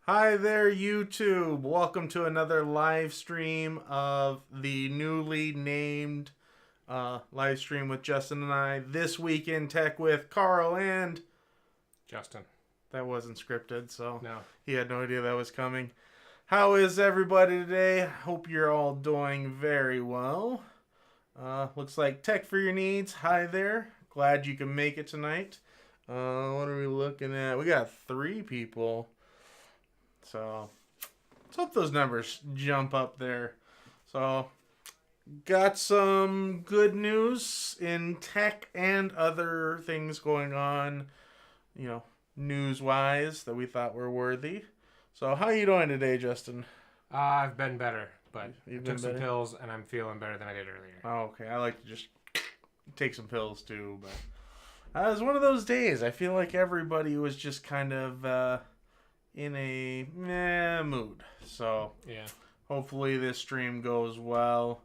Hi there, YouTube. Welcome to another live stream of the newly named live stream with Justin and I. This week in tech with Karl and Justin. That wasn't scripted, so No. he had no idea that was coming. How is everybody today? Hope you're all doing very well. Looks like Tech for Your Needs. Hi there. Glad you can make it tonight. What are we looking at? We got 3 people. So, let's hope those numbers jump up there. So, got some good news in tech and other things going on, news-wise that we thought were worthy. So, how are you doing today, Justin? I've been better, but You've I took been some better? pills and I'm feeling better than I did earlier. Oh, okay. I like to just take some pills too, but it was one of those days. I feel like everybody was just kind of in a mood. So Yeah. hopefully this stream goes well.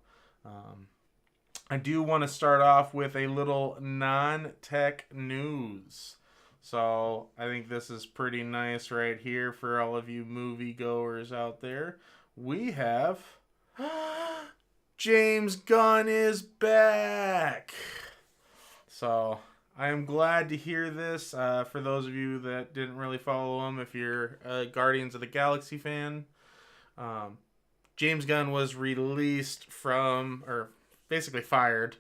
I do want to start off with a little non-tech news. So I think this is pretty nice right here for all of you moviegoers out there. We have James Gunn is back. So I am glad to hear this. For those of you that didn't really follow him, if you're a Guardians of the Galaxy fan, James Gunn was released or basically fired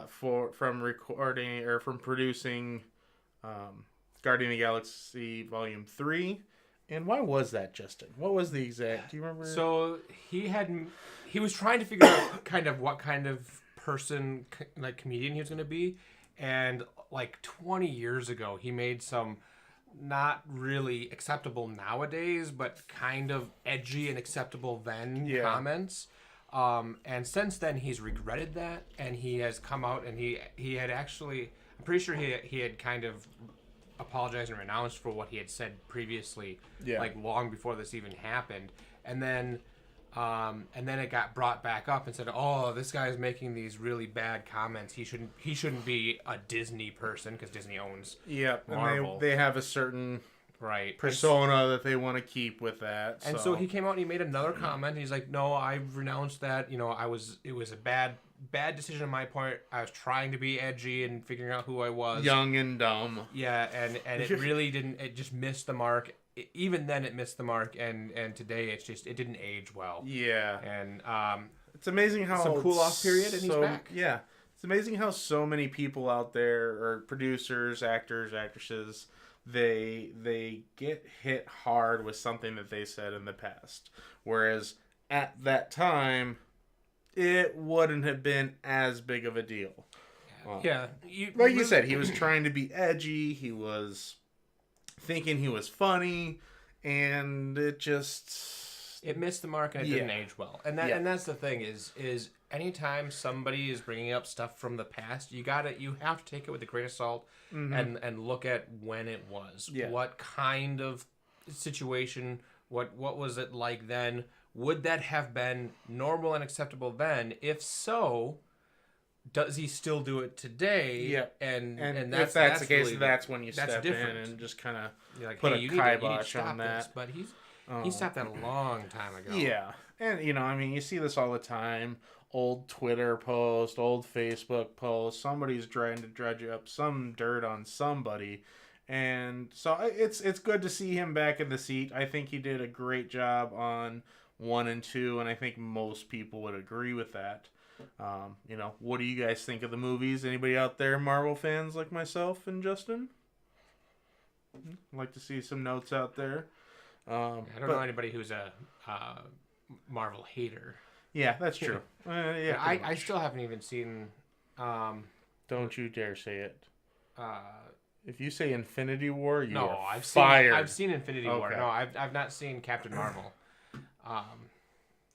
from recording or from producing Guardian of the Galaxy Volume 3. And why was that, Justin? What was the exact? Do you remember? So he was trying to figure out kind of what kind of person, like comedian he was going to be. And like 20 years ago, he made some not really acceptable nowadays, but kind of edgy and acceptable then comments. And since then, he's regretted that, and he has come out and he had actually, I'm pretty sure he had kind of apologized and renounced for what he had said previously, like long before this even happened. And then it got brought back up and said, "Oh, this guy's making these really bad comments. He shouldn't be a Disney person because Disney owns Marvel." And they have a certain right persona that they want to keep with that. And so he came out and he made another comment. And he's like, "No, I've renounced that. It was a bad decision on my part. I was trying to be edgy and figuring out who I was. Young and dumb. Yeah, and it really didn't. It just missed the mark. Even then, it missed the mark. And today, it didn't age well. Yeah. And it's amazing how some cool off period, and he's back. Yeah, it's amazing how so many people out there, or producers, actors, actresses, they get hit hard with something that they said in the past, whereas at that time it wouldn't have been as big of a deal. Like you said, he was trying to be edgy, he was thinking he was funny, and it missed the mark and it didn't age well. And that's the thing is anytime somebody is bringing up stuff from the past, you have to take it with a grain of salt and look at when it was. Yeah. What kind of situation, what was it like then? Would that have been normal and acceptable then? If so, does he still do it today? Yeah. And if that's the case, really, that's when you step different. In and just kind of put a kibosh on that. This, but he stopped that a long time ago. Yeah. And, you see this all the time. Old Twitter post, old Facebook post. Somebody's trying to dredge up some dirt on somebody. And so it's good to see him back in the seat. I think he did a great job on 1 and 2, and I think most people would agree with that. What do you guys think of the movies? Anybody out there Marvel fans like myself and Justin? I'd like to see some notes out there. I don't know anybody who's a Marvel hater. Yeah, that's true. I still haven't even seen. Don't you dare say it. If you say Infinity War, I've fired. I've seen Infinity War. No, I've not seen Captain Marvel.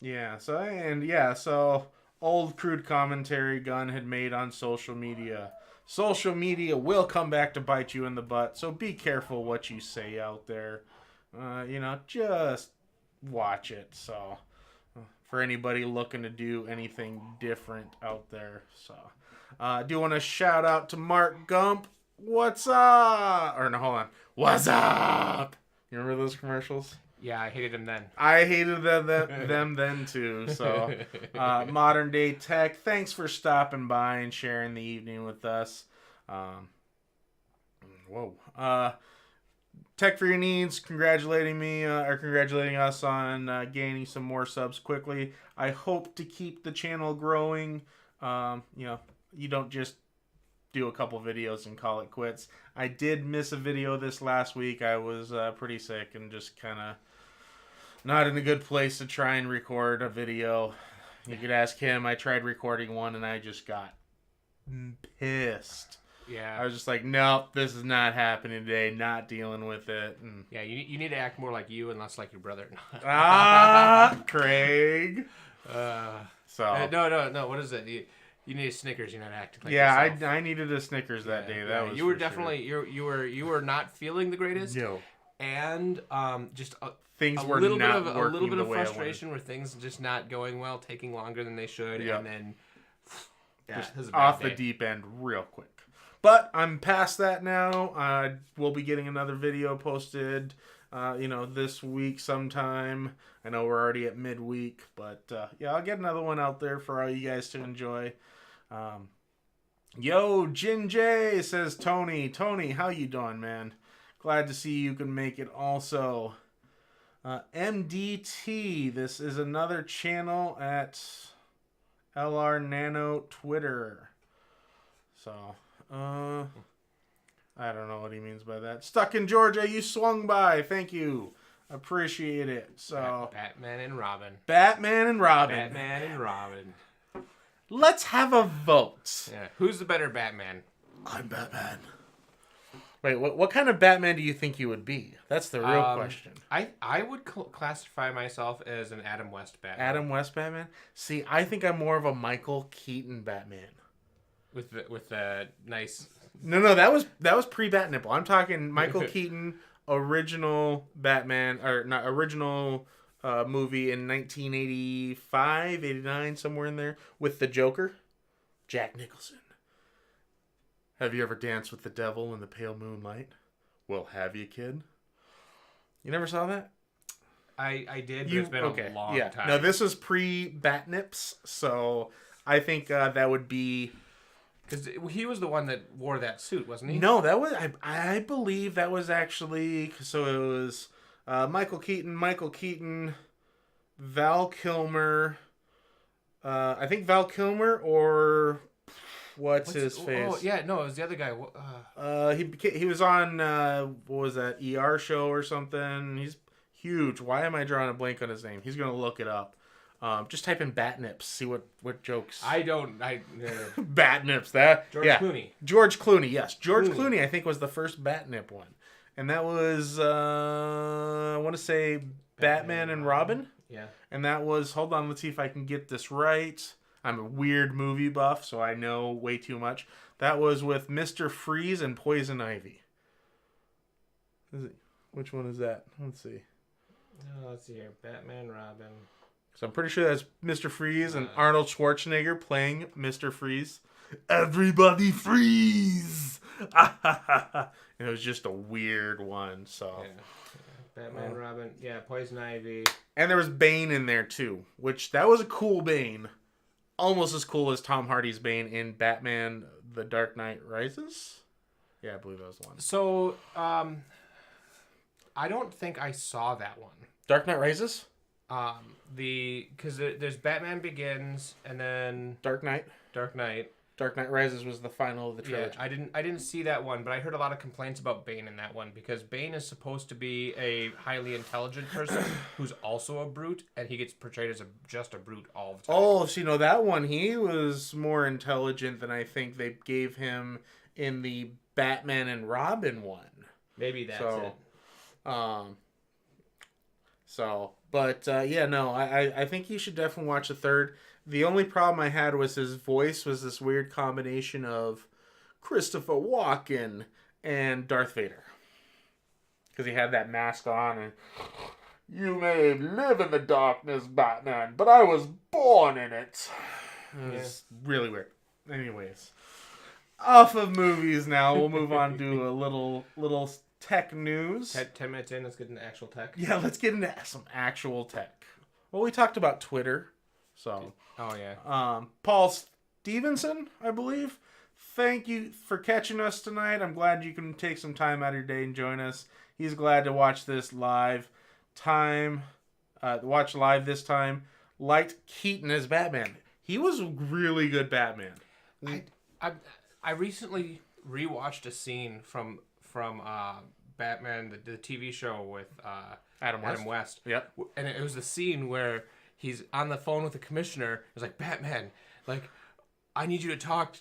So old crude commentary Gunn had made on social media. Social media will come back to bite you in the butt, so be careful what you say out there. Just watch it. So, for anybody looking to do anything different out there. So, I do want to shout out to Mark Gump. What's up? Or no, hold on. What's up? You remember those commercials? Yeah, I hated him then. I hated them then too. So, Modern Day Tech, thanks for stopping by and sharing the evening with us. Tech for Your Needs, congratulating us on gaining some more subs quickly. I hope to keep the channel growing. You don't just do a couple videos and call it quits. I did miss a video this last week. I was pretty sick and just kind of not in a good place to try and record a video. You could ask him. I tried recording one and I just got pissed. Yeah. I was just like, nope, this is not happening today. Not dealing with it. And... yeah, you need to act more like you and less like your brother. Craig. No. What is it? You need a Snickers. You're not acting like yourself. I needed a Snickers that day. That was you were definitely sure. you were not feeling the greatest. No. And just things a were little not bit of working a little bit the of way frustration where things just not going well, taking longer than they should, and then just off the deep end real quick. But I'm past that now. We'll be getting another video posted, this week sometime. I know we're already at midweek, but I'll get another one out there for all you guys to enjoy. Yo, Jin J says Tony, how you doing, man? Glad to see you can make it also. MDT, this is another channel at LR Nano Twitter. So, I don't know what he means by that. Stuck in Georgia, you swung by. Thank you. Appreciate it. So Batman and Robin. Let's have a vote. Yeah. Who's the better Batman? I'm Batman. Wait, what kind of Batman do you think you would be? That's the real question. I would classify myself as an Adam West Batman. Adam West Batman? See, I think I'm more of a Michael Keaton Batman. With the nice... No, that was pre-Bat Nipple. I'm talking Michael Keaton, original Batman, or not, original movie in 1985, 89, somewhere in there, with the Joker, Jack Nicholson. Have you ever danced with the devil in the pale moonlight? Well, have you, kid? You never saw that? I did, but it's been a long time. No, this was pre-Bat Nips, so I think that would be... because he was the one that wore that suit, wasn't he? No, that was... I believe that was actually... So it was Michael Keaton, Val Kilmer... I think Val Kilmer or... What's his face? Oh, yeah, no, it was the other guy. He was on, what was that, ER show or something? He's huge. Why am I drawing a blank on his name? He's going to look it up. Just type in Batnips, see what jokes. Batnips, that. Clooney. George Clooney, yes. George Clooney, I think, was the first Batnip one. And that was, I want to say, Batman and Robin. Yeah. And that was, hold on, let's see if I can get this right. I'm a weird movie buff, so I know way too much. That was with Mr. Freeze and Poison Ivy. Which one is that? Let's see. Let's see here. Batman, Robin. So I'm pretty sure that's Mr. Freeze and Arnold Schwarzenegger playing Mr. Freeze. Everybody freeze! And it was just a weird one, so... Yeah. Batman, Robin. Yeah, Poison Ivy. And there was Bane in there, too. Which, that was a cool Bane. Almost as cool as Tom Hardy's Bane in Batman The Dark Knight Rises? Yeah, I believe that was the one. So, I don't think I saw that one. Dark Knight Rises? Because there's Batman Begins, and then... Dark Knight. Dark Knight Rises was the final of the trilogy. Yeah, I didn't see that one, but I heard a lot of complaints about Bane in that one, because Bane is supposed to be a highly intelligent person who's also a brute, and he gets portrayed as just a brute all the time. Oh, so that one, he was more intelligent than I think they gave him in the Batman and Robin one. Maybe that's it. I think you should definitely watch the third. The only problem I had was his voice was this weird combination of Christopher Walken and Darth Vader. Because he had that mask on and... You may live in the darkness, Batman, but I was born in it. It was really weird. Anyways. off of movies now. We'll move on to a little tech news. 10 minutes in, let's get into actual tech. Yeah, let's get into some actual tech. Well, we talked about Twitter, so. Oh yeah. Paul Stevenson, I believe. Thank you for catching us tonight. I'm glad you can take some time out of your day and join us. He's glad to watch this live. Watch live this time. Liked Keaton as Batman. He was a really good Batman. I recently rewatched a scene from Batman, the TV show with Adam West. Yep. And it was the scene where he's on the phone with the commissioner. It's like, Batman, like, I need you to talk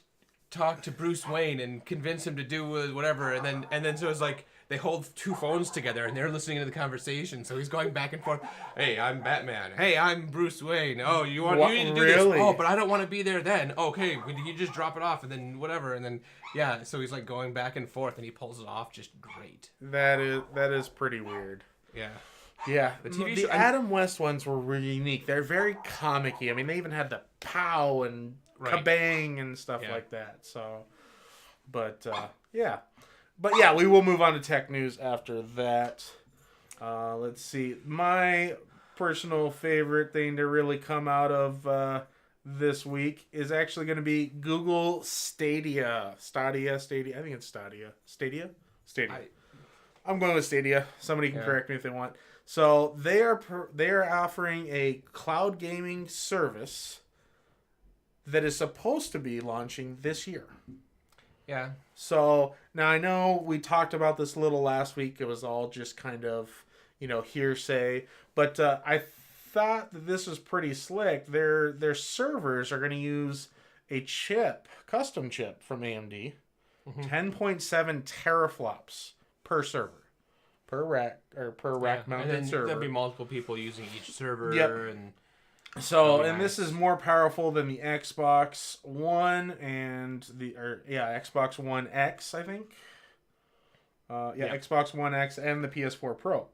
to Bruce Wayne and convince him to do whatever. And then so it's like they hold two phones together and they're listening to the conversation. So he's going back and forth. Hey, I'm Batman. Hey, I'm Bruce Wayne. Oh, you need to do this? Oh, but I don't want to be there then. Okay, you just drop it off and then whatever. And then yeah, so he's like going back and forth and he pulls it off just great. That is pretty weird. Yeah. Yeah, the Adam West ones were really unique. They're very comic-y. I mean, they even had the pow and kabang and stuff like that. So, but yeah. But yeah, we will move on to tech news after that. Let's see. My personal favorite thing to really come out of this week is actually going to be Google Stadia. Stadia. I think it's Stadia. Stadia? I'm going with Stadia. Somebody can correct me if they want. So they are offering a cloud gaming service that is supposed to be launching this year. Yeah. So now I know we talked about this a little last week. It was all just kind of, hearsay. But I thought that this was pretty slick. Their servers are going to use a custom chip from AMD, 10.7 teraflops per server. Per rack mounted server. There'll be multiple people using each server. Yep. And this is more powerful than the Xbox One and Xbox One X, I think. Xbox One X and the PS4 Pro.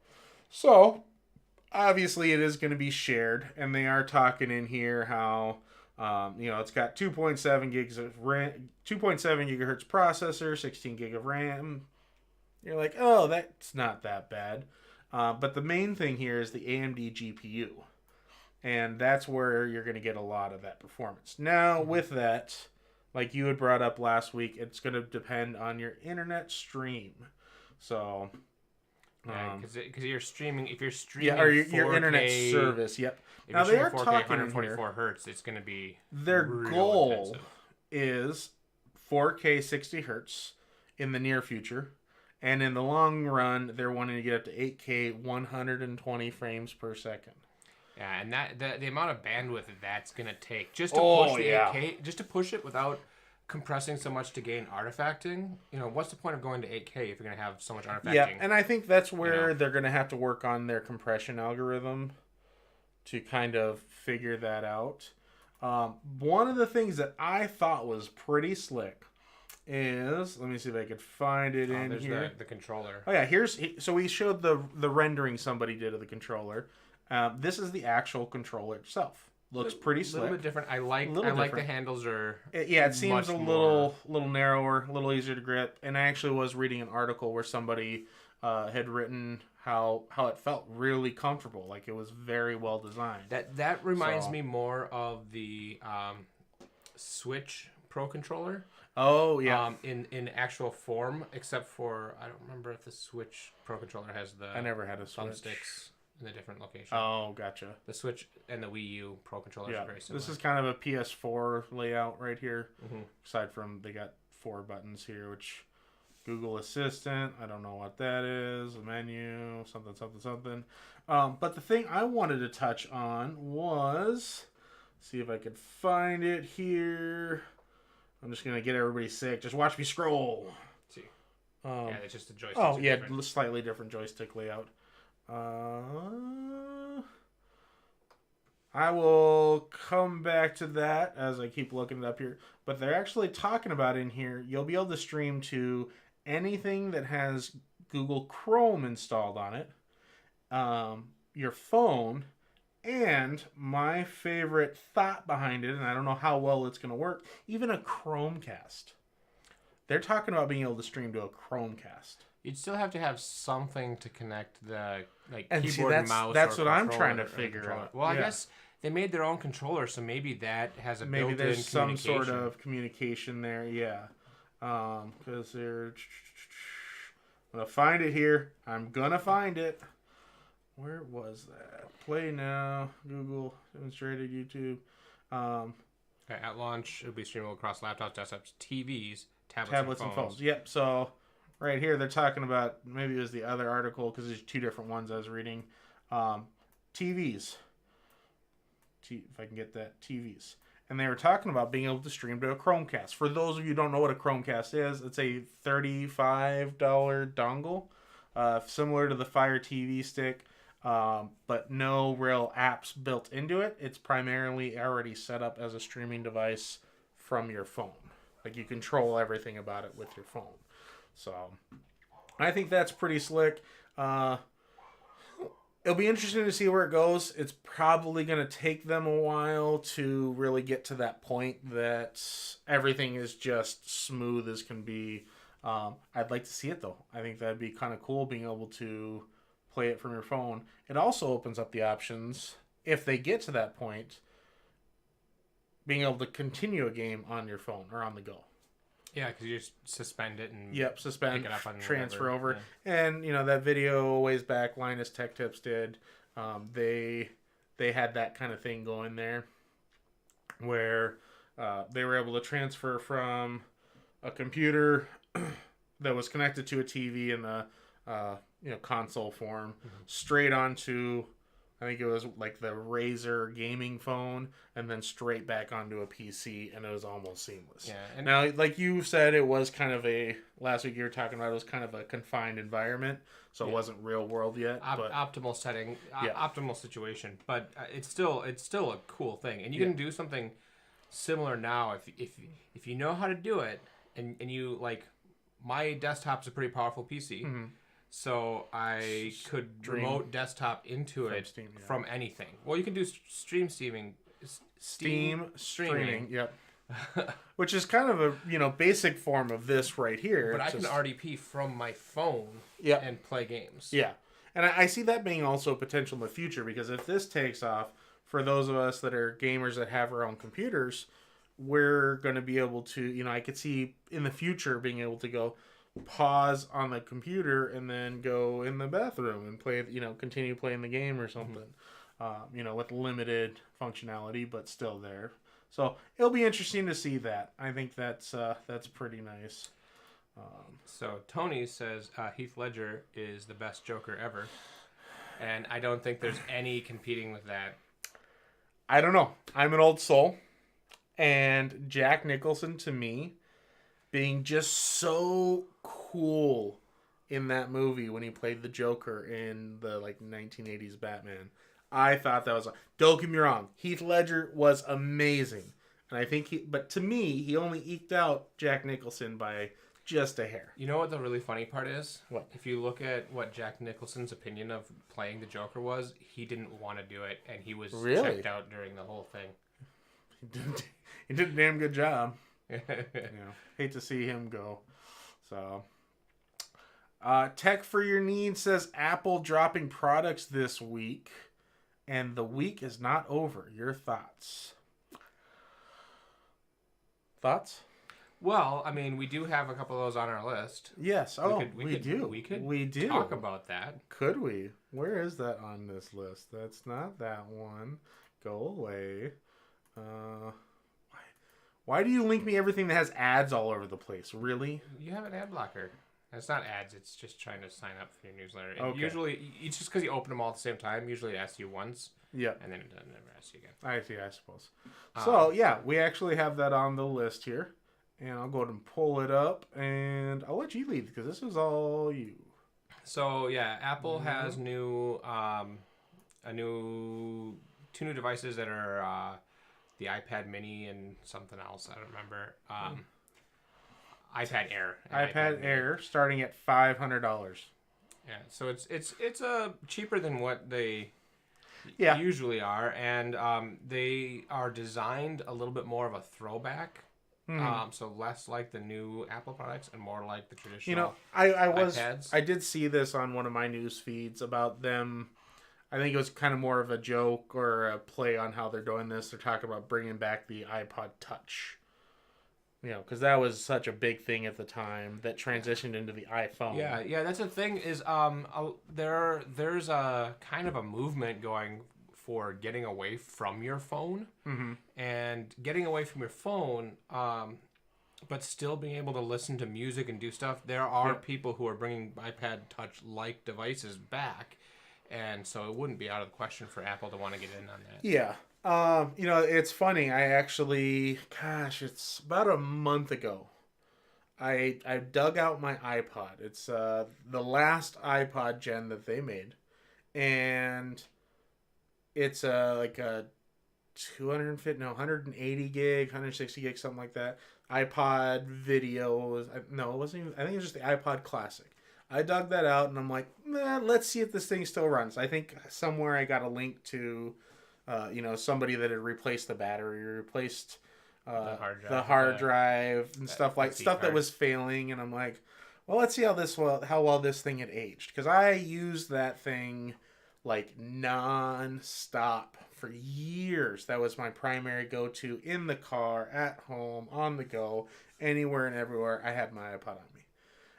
So obviously it is going to be shared, and they are talking in here how it's got 2.7 gigs of RAM, 2.7 gigahertz processor, 16 gig of RAM. You're like, oh, that's not that bad. But the main thing here is the AMD GPU. And that's where you're going to get a lot of that performance. Now, with that, like you had brought up last week, it's going to depend on your internet stream. So, because you're streaming, if you're streaming, or 4K, your internet service. Yep. If now you're they are 4K, talking 144 hertz. It's going to be their goal intensive. Is 4K 60 hertz in the near future. And in the long run, they're wanting to get up to 8K 120 frames per second. Yeah, and the amount of bandwidth that's gonna take just to push the 8K, just to push it without compressing so much to gain artifacting. What's the point of going to 8K if you're gonna have so much artifacting? Yeah, and I think that's where they're gonna have to work on their compression algorithm to kind of figure that out. One of the things that I thought was pretty slick is, let me see if I could find it in there's here. The controller. Oh yeah, so we showed the rendering somebody did of the controller. This is the actual controller itself. Looks pretty slick. A little bit different. I like the handles are. It seems a little narrower, a little easier to grip. And I actually was reading an article where somebody had written how it felt really comfortable. Like it was very well designed. That reminds me more of the Switch Pro controller. Oh yeah. In actual form, except for I don't remember if the Switch Pro controller has the. I never had a Switch. Thumbsticks in a different location. Oh, gotcha. The Switch and the Wii U Pro controllers are very similar. This is kind of a PS4 layout right here. Mm-hmm. Aside from they got 4 buttons here, which Google Assistant, I don't know what that is, a menu, something. But the thing I wanted to touch on was, see if I could find it here. I'm just gonna get everybody sick. Just watch me scroll. Let's see. It's just a joystick. Oh yeah, slightly different joystick layout. I will come back to that as I keep looking it up here. But they're actually talking about in here, you'll be able to stream to anything that has Google Chrome installed on it, your phone, and my favorite thought behind it, and I don't know how well it's going to work, even a Chromecast. They're talking about being able to stream to a Chromecast. You'd still have to have something to connect the And keyboard and mouse. That's or what I'm controller trying to or figure controller. out. Well, I Yeah. guess they made their own controller, so maybe that has a Maybe built-in there's some communication. sort of communication there. Yeah. Because they're. I'm gonna find it here. I'm gonna find it. Where was that? Play now. Google demonstrated YouTube. Okay, at launch, it'll be streamable across laptops, desktops, TVs, Tablets and phones. Yep. So right here they're talking about, maybe it was the other article because there's two different ones I was reading. TVs. If I can get that, TVs. And they were talking about being able to stream to a Chromecast. For those of you who don't know what a Chromecast is, it's a $35 dongle, similar to the Fire TV stick, but no real apps built into it. It's primarily already set up as a streaming device from your phone. Like, you control everything about it with your phone. So I think that's pretty slick. It'll be interesting to see where it goes. It's probably going to take them a while to really get to that point that everything is just smooth as can be. I'd like to see it, though. I think that'd be kind of cool, being able to play it from your phone. It also opens up the options, if they get to that point, being able to continue a game on your phone or on the go. Yeah, because you just suspend it and Suspend, pick it up on transfer whatever. over. Yeah. And, that video ways back, Linus Tech Tips did, they had that kind of thing going there where they were able to transfer from a computer that was connected to a TV in the console form straight onto, I think it was like the Razer gaming phone, and then straight back onto a PC, and it was almost seamless. Yeah. And now, like you said, it was kind of last week you were talking about, it was kind of a confined environment, so it wasn't real world yet. But optimal setting, optimal situation, but it's still a cool thing, and you can do something similar now if you know how to do it, and you like, my desktop's a pretty powerful PC. Mm-hmm. So I could remote desktop into it Steam, from anything. Well, you can do Steam streaming. Yep. Which is kind of a basic form of this right here. But I can RDP from my phone and play games. Yeah, and I see that being also a potential in the future, because if this takes off, for those of us that are gamers that have our own computers, we're going to be able to, I could see in the future being able to go pause on the computer and then go in the bathroom and play, continue playing the game or something, with limited functionality, but still there. So it'll be interesting to see that. I think that's pretty nice. So Tony says Heath Ledger is the best Joker ever, and I don't think there's any competing with that. I don't know. I'm an old soul, and Jack Nicholson, to me, being just so cool in that movie when he played the Joker in the 1980s Batman. I thought that was, don't get me wrong, Heath Ledger was amazing. And I think but to me, he only eked out Jack Nicholson by just a hair. You know what the really funny part is? What? If you look at what Jack Nicholson's opinion of playing the Joker was, he didn't want to do it, and he was checked out during the whole thing. He did a damn good job. Hate to see him go. So, Tech for Your Needs says Apple dropping products this week, and the week is not over. Your thoughts? Thoughts? Well, I mean, we do have a couple of those on our list. Yes. We do. We do talk about that. Could we? Where is that on this list? That's not that one. Go away. Why do you link me everything that has ads all over the place? Really? You have an ad blocker. It's not ads. It's just trying to sign up for your newsletter. Okay. Usually, it's just because you open them all at the same time. Usually, it asks you once. Yeah. And then it doesn't ever ask you again. I see, I suppose. So, we actually have that on the list here. And I'll go ahead and pull it up. And I'll let you lead, because this is all you. So, Apple has two new devices that are the iPad Mini and something else. I don't remember. iPad Air. iPad Air starting at $500. Yeah, so it's cheaper than what they usually are, and they are designed a little bit more of a throwback So less like the new Apple products and more like the traditional. You know, I iPads. I did see this on one of my news feeds about them. I think it was kind of more of a joke or a play on how they're doing this. They're talking about bringing back the iPod Touch. You know, because that was such a big thing at the time that transitioned into the iPhone. Yeah. That's the thing is, there's a kind of a movement going for getting away from your phone, and getting away from your phone, but still being able to listen to music and do stuff. There are people who are bringing iPad Touch like devices back, and so it wouldn't be out of the question for Apple to want to get in on that. Yeah. You know, it's funny. I actually, gosh, it's about a month ago. I dug out my iPod. It's the last iPod gen that they made, and it's like a 180 gig, 160 gig, something like that. iPod video. No, it wasn't even. I think it was just the iPod Classic. I dug that out, and I'm like, let's see if this thing still runs. I think somewhere I got a link to, somebody that had replaced the battery, replaced the hard drive and stuff that was failing. And I'm like, well, let's see how well this thing had aged, because I used that thing like non-stop for years. That was my primary go-to in the car, at home, on the go, anywhere and everywhere. I had my iPod on me.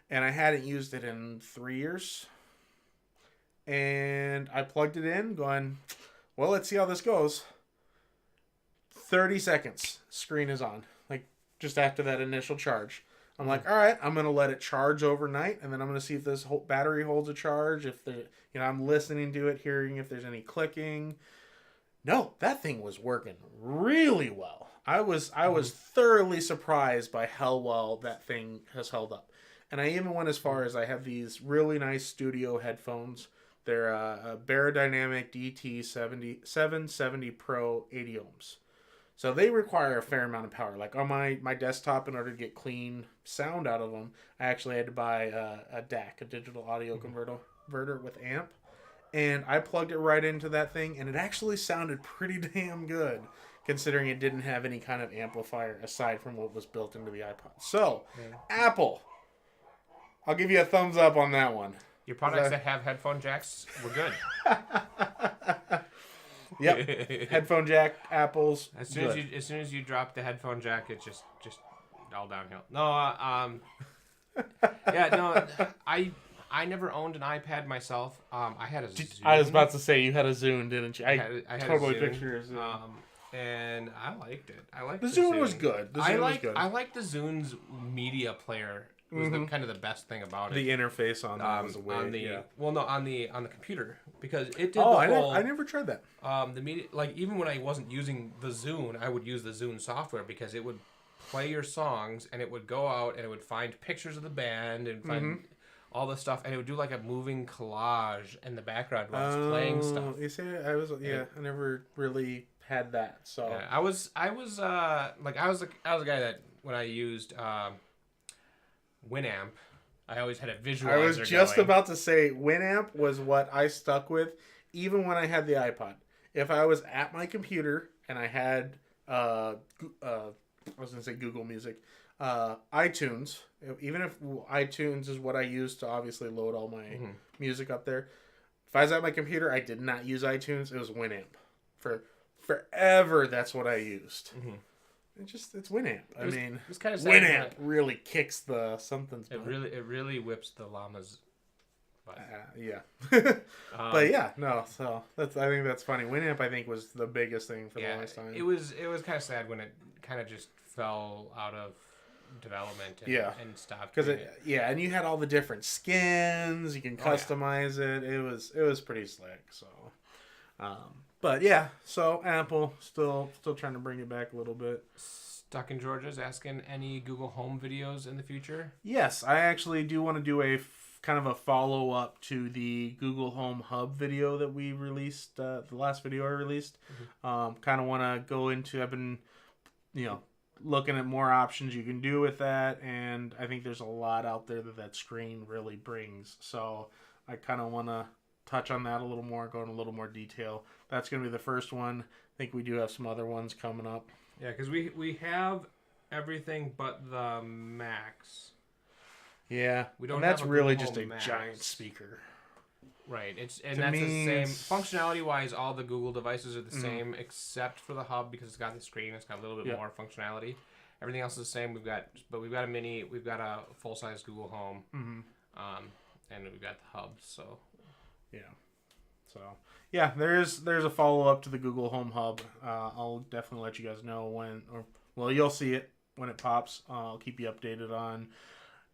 And I hadn't used it in 3 years. And I plugged it in, going, well, let's see how this goes. 30 seconds, screen is on. Like, just after that initial charge. I'm like, all right, I'm going to let it charge overnight, and then I'm going to see if this whole battery holds a charge. If I'm listening to it, hearing if there's any clicking. No, that thing was working really well. I was thoroughly surprised by how well that thing has held up. And I even went as far as I have these really nice studio headphones. They're a Baradynamic DT770 Pro 80 ohms. So they require a fair amount of power. Like on my desktop, in order to get clean sound out of them, I actually had to buy a DAC, a digital audio converter with amp. And I plugged it right into that thing, and it actually sounded pretty damn good, considering it didn't have any kind of amplifier aside from what was built into the iPod. So, Apple, I'll give you a thumbs up on that one. Your products that have headphone jacks were good. Yep, headphone jack, Apple's. As soon as you drop the headphone jack, it's just all downhill. No, I never owned an iPad myself. I had a Zune. I was about to say you had a Zune, didn't you? I had totally a Zune, picture your Zune. And I liked it. I liked the Zune was good. I liked the Zune's media player. Was kind of the best thing about it. The interface on that was on the computer, because it did I never tried that. The media, like, even when I wasn't using the Zune, I would use the Zune software, because it would play your songs, and it would go out and it would find pictures of the band and find all this stuff, and it would do like a moving collage in the background while it's playing stuff. You see, I never really had that. So yeah, I was a guy that when I used Winamp, I always had a visualizer. I was just about to say Winamp was what I stuck with, even when I had the iPod. If I was at my computer and I had I was gonna say Google Music, iTunes. Even if iTunes is what I use to obviously load all my music up there, if I was at my computer, I did not use iTunes. It was Winamp. For forever, that's what I used. It's Winamp. It's kind of sad. Winamp really kicks the something's butt. It really whips the llama's butt. Yeah. But yeah, no. So I think that's funny. Winamp, I think, was the biggest thing for the longest time. It was kind of sad when it kind of just fell out of development and stopped. Because and you had all the different skins. You can customize it. It was pretty slick. So. But yeah, so Apple still trying to bring it back a little bit. Stuck in Georgia's asking any Google Home videos in the future. Yes, I actually do want to do a kind of a follow up to the Google Home Hub video that we released, the last video I released. Kind of want to go into. I've been, looking at more options you can do with that, and I think there's a lot out there that screen really brings. So I kind of want to touch on that a little more, go in a little more detail. That's going to be the first one. I think we do have some other ones coming up. Yeah, because we have everything but the Max. Yeah, We don't and that's have a really Google just a Max. giant speaker. Right. That's To the me, same it's- functionality wise. All the Google devices are the same except for the hub because it's got the screen. It's got a little bit Yeah. more functionality. Everything else is the same. We've got a mini. We've got a full size Google Home. And we've got the hub. So Yeah. So yeah, there's a follow up to the Google Home Hub. I'll definitely let you guys know when, or well, you'll see it when it pops. I'll keep you updated on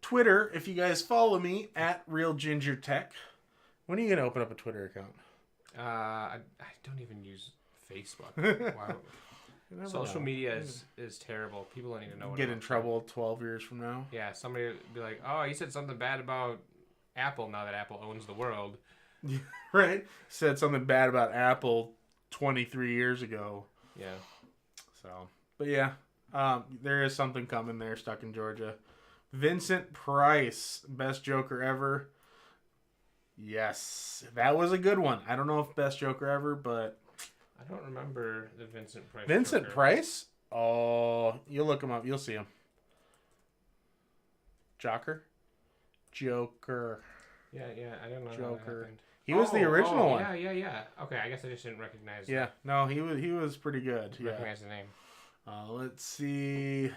Twitter if you guys follow me at Real Ginger Tech. When are you gonna open up a Twitter account? I don't even use Facebook. Wow. You never Social know. media is terrible. People don't even know what Get I'm in up to. trouble 12 years from now. Yeah, somebody would be like, "Oh, you said something bad about Apple now that Apple owns the world." Right? Said something bad about Apple 23 years ago. Yeah. So, but yeah, there is something coming there, stuck in Georgia. Vincent Price, best Joker ever. Yes, that was a good one. I don't know if best Joker ever, but I don't remember the Vincent Price. Vincent Joker. Price? Oh, you'll look him up. You'll see him. Joker? Yeah, I don't know. How that Joker. happened. He was the original one. Yeah. Okay, I guess I just didn't recognize. Yeah, no, he was pretty good. Yeah. Recognize the name. Let's see.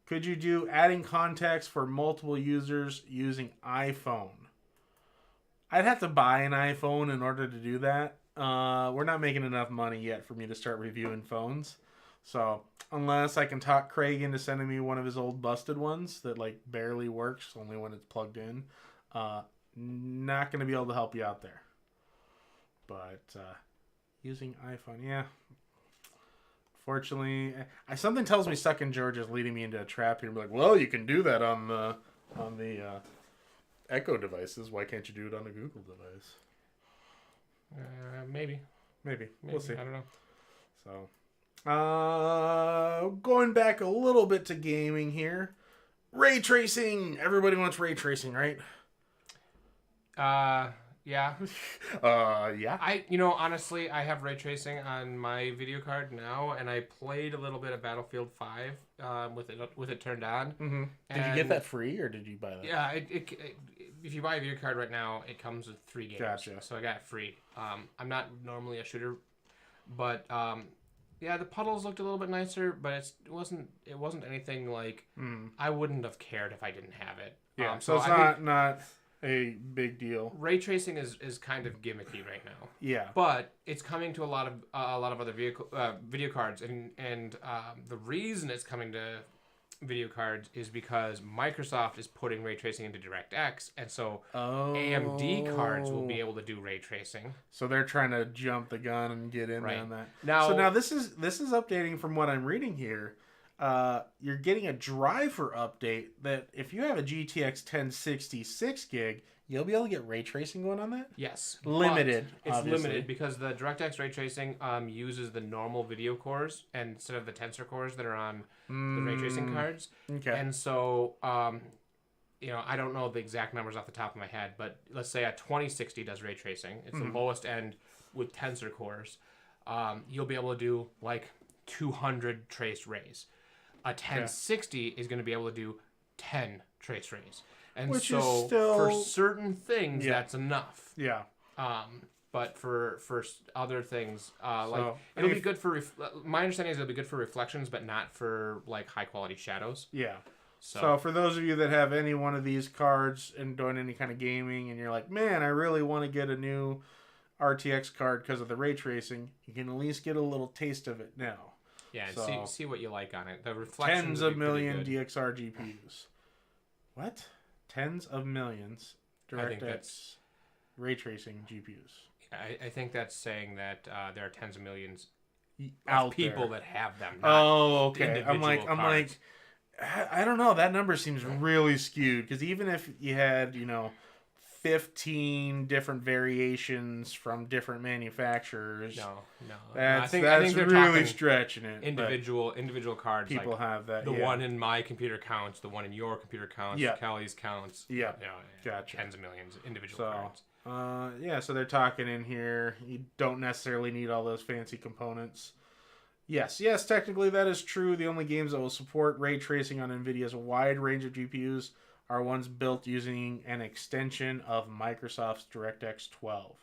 Could you do adding contacts for multiple users using iPhone? I'd have to buy an iPhone in order to do that. We're not making enough money yet for me to start reviewing phones. So unless I can talk Craig into sending me one of his old busted ones that like barely works, only when it's plugged in, not going to be able to help you out there. But using iPhone, yeah. Fortunately, something tells me stuck in Georgia is leading me into a trap here. I'm like, well, you can do that on the Echo devices. Why can't you do it on a Google device? Maybe. We'll see. I don't know. So, going back a little bit to gaming here. Ray tracing. Everybody wants ray tracing, right? Yeah. Yeah. Honestly, I have ray tracing on my video card now, and I played a little bit of Battlefield 5 with it turned on. Mm-hmm. Did you get that free, or did you buy that? Yeah, if you buy a video card right now, it comes with 3 games. Gotcha. So I got it free. I'm not normally a shooter, but the puddles looked a little bit nicer, but it wasn't anything like I wouldn't have cared if I didn't have it. Yeah. So it's not a big deal. Ray tracing is kind of gimmicky right now. Yeah. But it's coming to a lot of other video cards, and the reason it's coming to video cards is because Microsoft is putting ray tracing into DirectX, and so AMD cards will be able to do ray tracing. So they're trying to jump the gun and get in Right. on that. Now this is updating from what I'm reading here. You're getting a driver update that if you have a GTX 1060 6 gig, you'll be able to get ray tracing going on that? Yes. Limited. It's obviously. limited because the DirectX ray tracing uses the normal video cores instead of the tensor cores that are on the ray tracing cards. Okay. And so, I don't know the exact numbers off the top of my head, but let's say a 2060 does ray tracing. It's the lowest end with tensor cores. You'll be able to do like 200 traced rays. A 1060 is going to be able to do 10 trace rays. And Which so is still... for certain things, Yeah. that's enough. Yeah. But for other things, So, it'll be good for... my understanding is it'll be good for reflections, but not for like high quality shadows. Yeah. So, So for those of you that have any one of these cards and doing any kind of gaming, and you're like, man, I really want to get a new RTX card because of the ray tracing, you can at least get a little taste of it now. yeah, and so- see what you like on it. The reflections Tens will of be pretty million good. DXR GPUs. What? Tens of millions I think DirectX that's- ray tracing GPUs. I think that's saying that there are tens of millions Out of people there. that have them. Not Oh, okay. I'm individual like, cards. I don't know. That number seems really skewed because even if you had, 15 different variations from different manufacturers, No. that's, I think they're really talking stretching it. but individual cards. people like have that. the yeah. one in my computer counts, the one in your computer counts, Yeah. Kelly's counts. Yeah. You know, Gotcha. Tens of millions individual So, cards. so they're talking in here. You don't necessarily need all those fancy components. Yes, technically that is true. The only games that will support ray tracing on NVIDIA's wide range of GPUs are ones built using an extension of Microsoft's DirectX 12.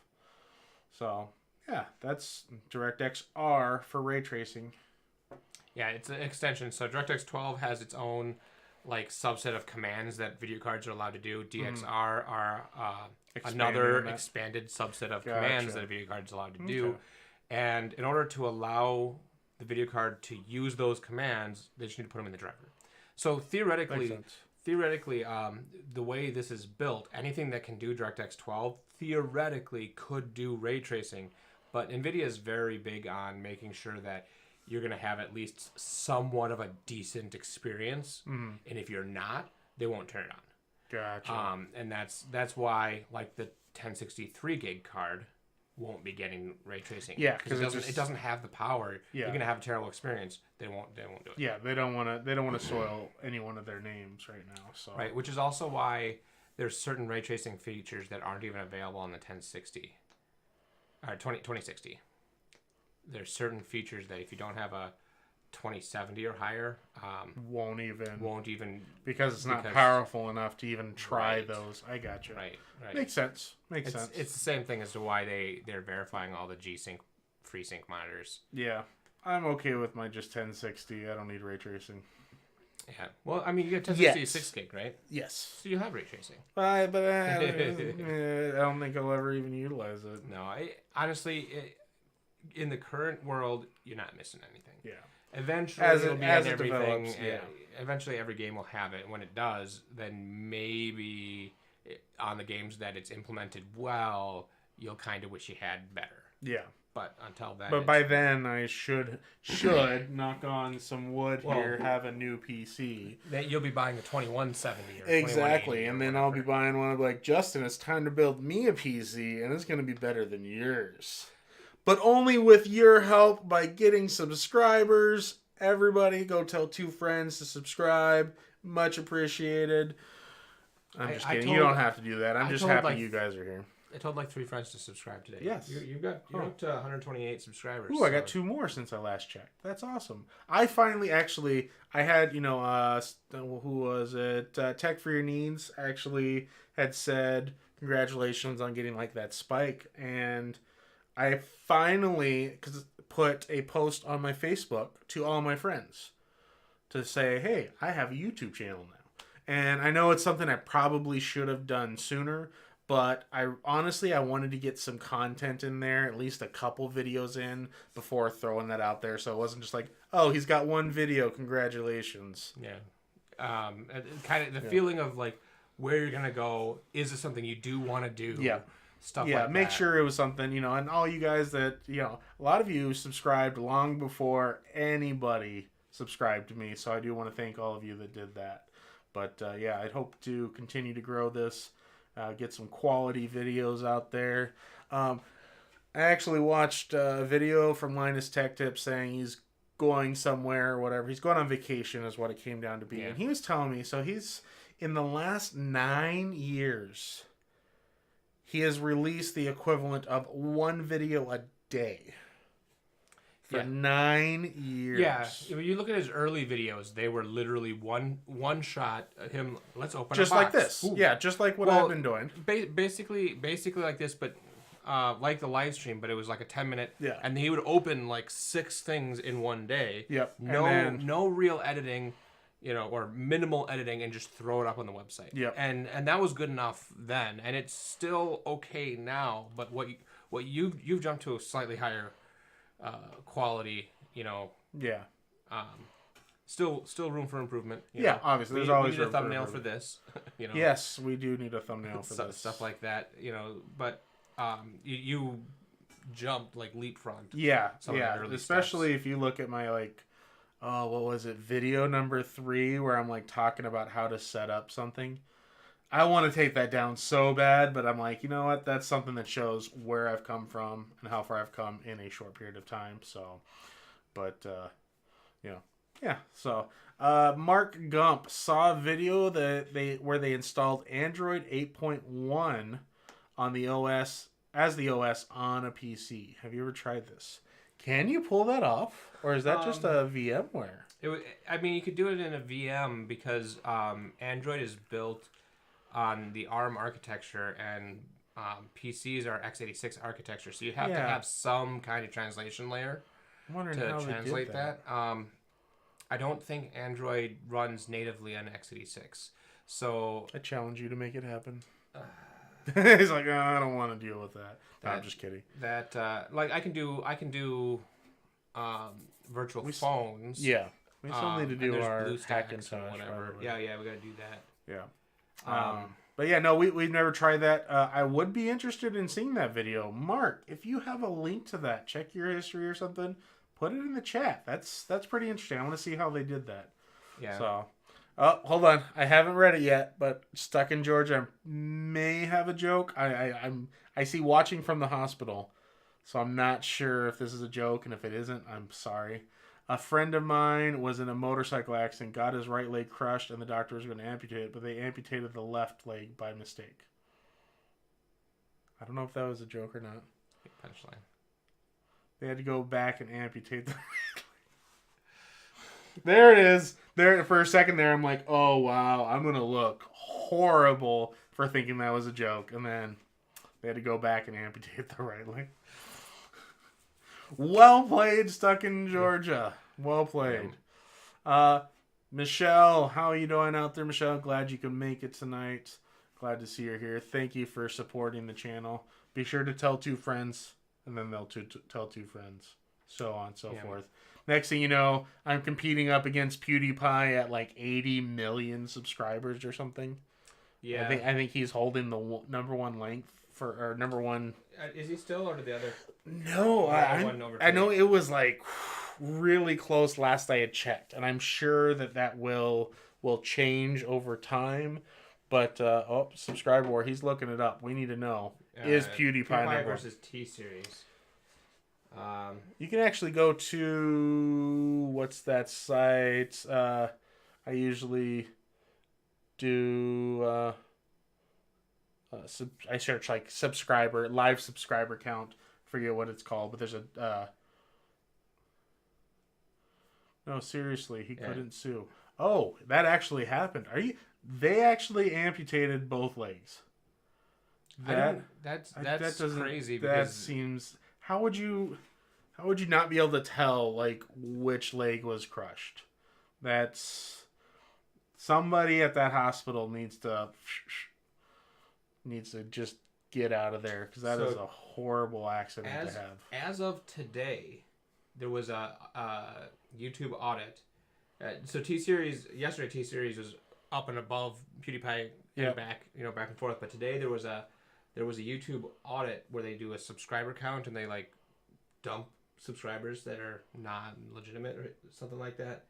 So, yeah, that's DirectX R for ray tracing. Yeah, it's an extension. So DirectX 12 has its own like subset of commands that video cards are allowed to do. DXR are another expanded subset of commands that a video card is allowed to do. And in order to allow the video card to use those commands, they just need to put them in the driver. So theoretically, the way this is built, anything that can do DirectX 12 theoretically could do ray tracing. But NVIDIA is very big on making sure that you're going to have at least somewhat of a decent experience. And if you're not, they won't turn it on. Gotcha. And that's why, like, the 1063 gig card won't be getting ray tracing. Yeah, because it doesn't have the power. Yeah. You're going to have a terrible experience. They won't do it. Yeah, they don't want to soil any one of their names right now. So Right, which is also why there's certain ray tracing features that aren't even available on the 1060 or 2060. There's certain features that if you don't have a 2070 or higher, won't even because it's not powerful enough to even try those. I got you. Right. Makes sense. Makes sense. It's the same thing as to why they're verifying all the G-Sync FreeSync monitors. Yeah, I'm okay with my just 1060. I don't need ray tracing. Yeah. Well, I mean, you get 1060 6 gig, right? Yes. So you have ray tracing. But I don't think I'll ever even utilize it. No, honestly, in the current world, you're not missing anything. Yeah. Eventually, it'll be in everything. Develops, yeah. Eventually, every game will have it. When it does, then maybe on the games that it's implemented well, you'll kind of wish you had better. Yeah. But until then... But by then, I should knock on some wood here, have a new PC. Then you'll be buying a 2170 or exactly, and then I'll be buying one. I'll be like, Justin, it's time to build me a PC, and it's going to be better than yours. But only with your help by getting subscribers. Everybody, go tell 2 friends to subscribe. Much appreciated. I'm just kidding. You don't have to do that. I'm just happy you guys are here. I told like 3 friends to subscribe today. Yes. You're up to 128 subscribers. Ooh, I got 2 more since I last checked. That's awesome. I finally I had, who was it? Tech for Your Needs actually had said, congratulations on getting like that spike. And I finally put a post on my Facebook to all my friends to say, hey, I have a YouTube channel now. And I know it's something I probably should have done sooner, but I wanted to get some content in there, at least a couple videos in before throwing that out there. So it wasn't just like, oh, he's got 1 video, congratulations. Yeah. Kind of the feeling of like where you're going to go, is this something you do want to do? Yeah. Stuff like that. Make sure it was something, and all you guys that, a lot of you subscribed long before anybody subscribed to me. So I do want to thank all of you that did that. But I hope to continue to grow this. Get some quality videos out there. I actually watched a video from Linus Tech Tips saying he's going somewhere or whatever. He's going on vacation is what it came down to be. Yeah. And he was telling me, so he's in the last 9 years, he has released the equivalent of 1 video a day. For 9 years. Yeah, when you look at his early videos, they were literally one shot of him. Let's open just a box. Like this. Ooh. Yeah, just like what I've been doing. Basically like this, but like the live stream, but it was like a 10-minute. Yeah. And he would open like 6 things in one day. Yep. No real editing, or minimal editing, and just throw it up on the website. Yep. And that was good enough then, and it's still okay now. But what you've jumped to a slightly higher quality, Yeah. Still room for improvement. Obviously, there's always we need a thumbnail for this. Yes, we do need a thumbnail for this. Stuff like that. But you jumped like leapfrogged. Yeah. Especially if you look at my what was it? Video number 3, where I'm like talking about how to set up something. I want to take that down so bad, but I'm like, you know what? That's something that shows where I've come from and how far I've come in a short period of time. So, but, yeah. So, Mark Gump saw a video where they installed Android 8.1 on the OS on a PC. Have you ever tried this? Can you pull that off, or is that just a VMware? I mean, you could do it in a VM because Android is built on the ARM architecture and PCs are x86 architecture. So you have to have some kind of translation layer to translate that. I don't think Android runs natively on x86. So I challenge you to make it happen. He's like, oh, I don't want to deal with that. No, I'm just kidding. That like I can do virtual phones. Yeah. We still need to do our Hackintosh or whatever. Yeah, we gotta do that. Yeah. But yeah, no, we've never tried that. I would be interested in seeing that video. Mark, if you have a link to that, check your history or something, put it in the chat. That's pretty interesting. I want to see how they did that. Yeah. So, hold on. I haven't read it yet, but Stuck in Georgia may have a joke. I see watching from the hospital, so I'm not sure if this is a joke, and if it isn't, I'm sorry. A friend of mine was in a motorcycle accident, got his right leg crushed, and the doctor was going to amputate it, but they amputated the left leg by mistake. I don't know if that was a joke or not. Punchline. They had to go back and amputate the right leg. There it is. There for a second there, I'm like, oh wow, I'm going to look horrible for thinking that was a joke. And then they had to go back and amputate the right leg. Well played, Stuck in Georgia. Well played. Michelle, how are you doing out there, Michelle? Glad you could make it tonight. Glad to see you here. Thank you for supporting the channel. Be sure to tell 2 friends, and then they'll tell 2 friends. So on and so forth. Next thing you know, I'm competing up against PewDiePie at like 80 million subscribers or something. Yeah. I think he's holding the number 1 length or number 1. Is he still, or did the other? No, I know it was like really close last I had checked, and I'm sure that will change over time. But subscriber war, he's looking it up. We need to know, is PewDiePie versus T-Series? You can actually go to what's that site? I usually do. I search like live subscriber count. Forget what it's called, but there's a. No, seriously, he couldn't sue. Oh, that actually happened. They actually amputated both legs. That's crazy. That seems. How would you not be able to tell like which leg was crushed? That's somebody at that hospital needs to just get out of there, because that is a horrible accident to have. As of today, there was a YouTube audit. So yesterday T-Series was up and above PewDiePie back and forth. But today there was a YouTube audit where they do a subscriber count and they like dump subscribers that are non-legitimate or something like that.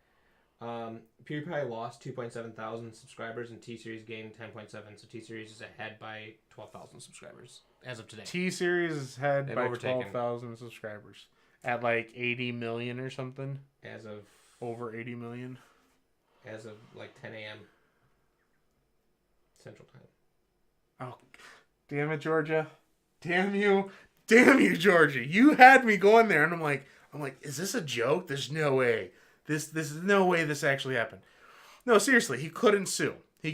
PewDiePie lost 2.7 thousand subscribers and T-Series gained 10.7. So T-Series is ahead by 12,000 subscribers as of today. T-Series is ahead by 12,000 subscribers at like 80 million or something. As of over 80 million. As of like 10 a.m. Central Time. Oh, damn it, Georgia! Damn you, Georgia! You had me going there, and I'm like, is this a joke? There's no way. This is no way this actually happened. No, seriously, he couldn't sue. He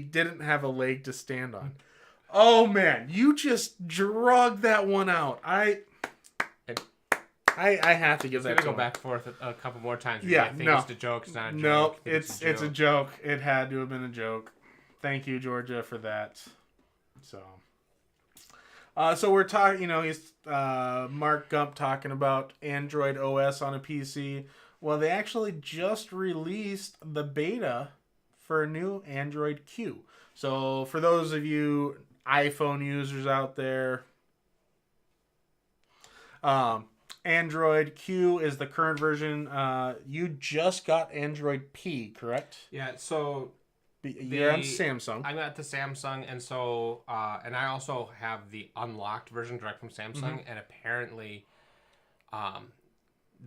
didn't have a leg to stand on. Oh man, you just drug that one out. I have to give that to him. Go back and forth a couple more times. Yeah, I think it's a joke. It's not a joke. No, it's a joke. It had to have been a joke. Thank you, Georgia, for that. So we're talking. He's Mark Gump talking about Android OS on a PC. Well, they actually just released the beta for a new Android Q. So for those of you iPhone users out there, Android Q is the current version. You just got Android P, correct? Yeah, so you're on Samsung. I'm at the Samsung, and so and I also have the unlocked version direct from Samsung, and apparently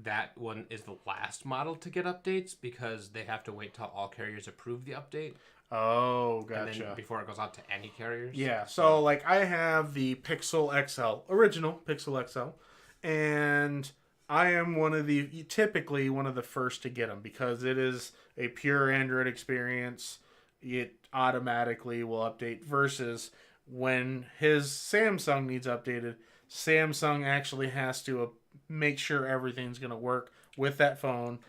that one is the last model to get updates because they have to wait till all carriers approve the update. Oh, gotcha. And then before it goes out to any carriers. Yeah, so like I have the Pixel XL, original Pixel XL, and I am typically one of the first to get them because it is a pure Android experience. It automatically will update versus when his Samsung needs updated, Samsung actually has to make sure everything's going to work with that phone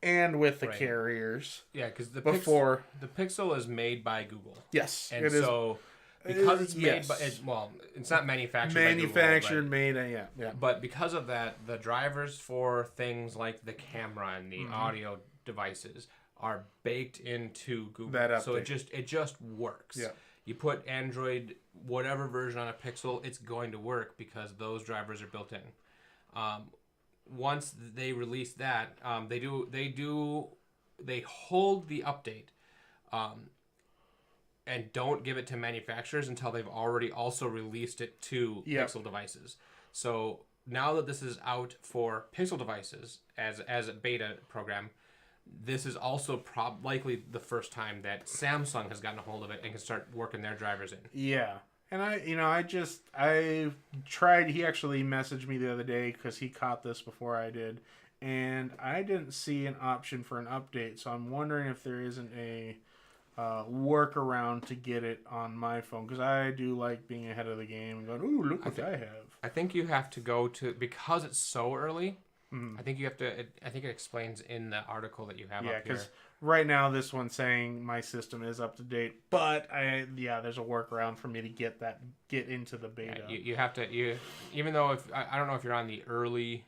and with the carriers. Yeah, because the Pixel is made by Google. Yes, and so because it's made by it's not manufactured by Google, made, yeah. But because of that, the drivers for things like the camera and the audio devices are baked into Google. So it just works. Yeah. You put Android whatever version on a Pixel, it's going to work because those drivers are built in. Once they release that, they hold the update, and don't give it to manufacturers until they've already also released it to Pixel devices. So now that this is out for Pixel devices as a beta program, this is also likely the first time that Samsung has gotten a hold of it and can start working their drivers in. Yeah. And I tried, he actually messaged me the other day because he caught this before I did, and I didn't see an option for an update, so I'm wondering if there isn't a workaround to get it on my phone, because I do like being ahead of the game and going, ooh, look what I have. I think you have to go to, because it's so early, I think you have to. I think it explains in the article that you have up here. Yeah, because right now this one's saying my system is up to date, but there's a workaround for me to get into the beta. Yeah, you have to. Even though I don't know if you're on the early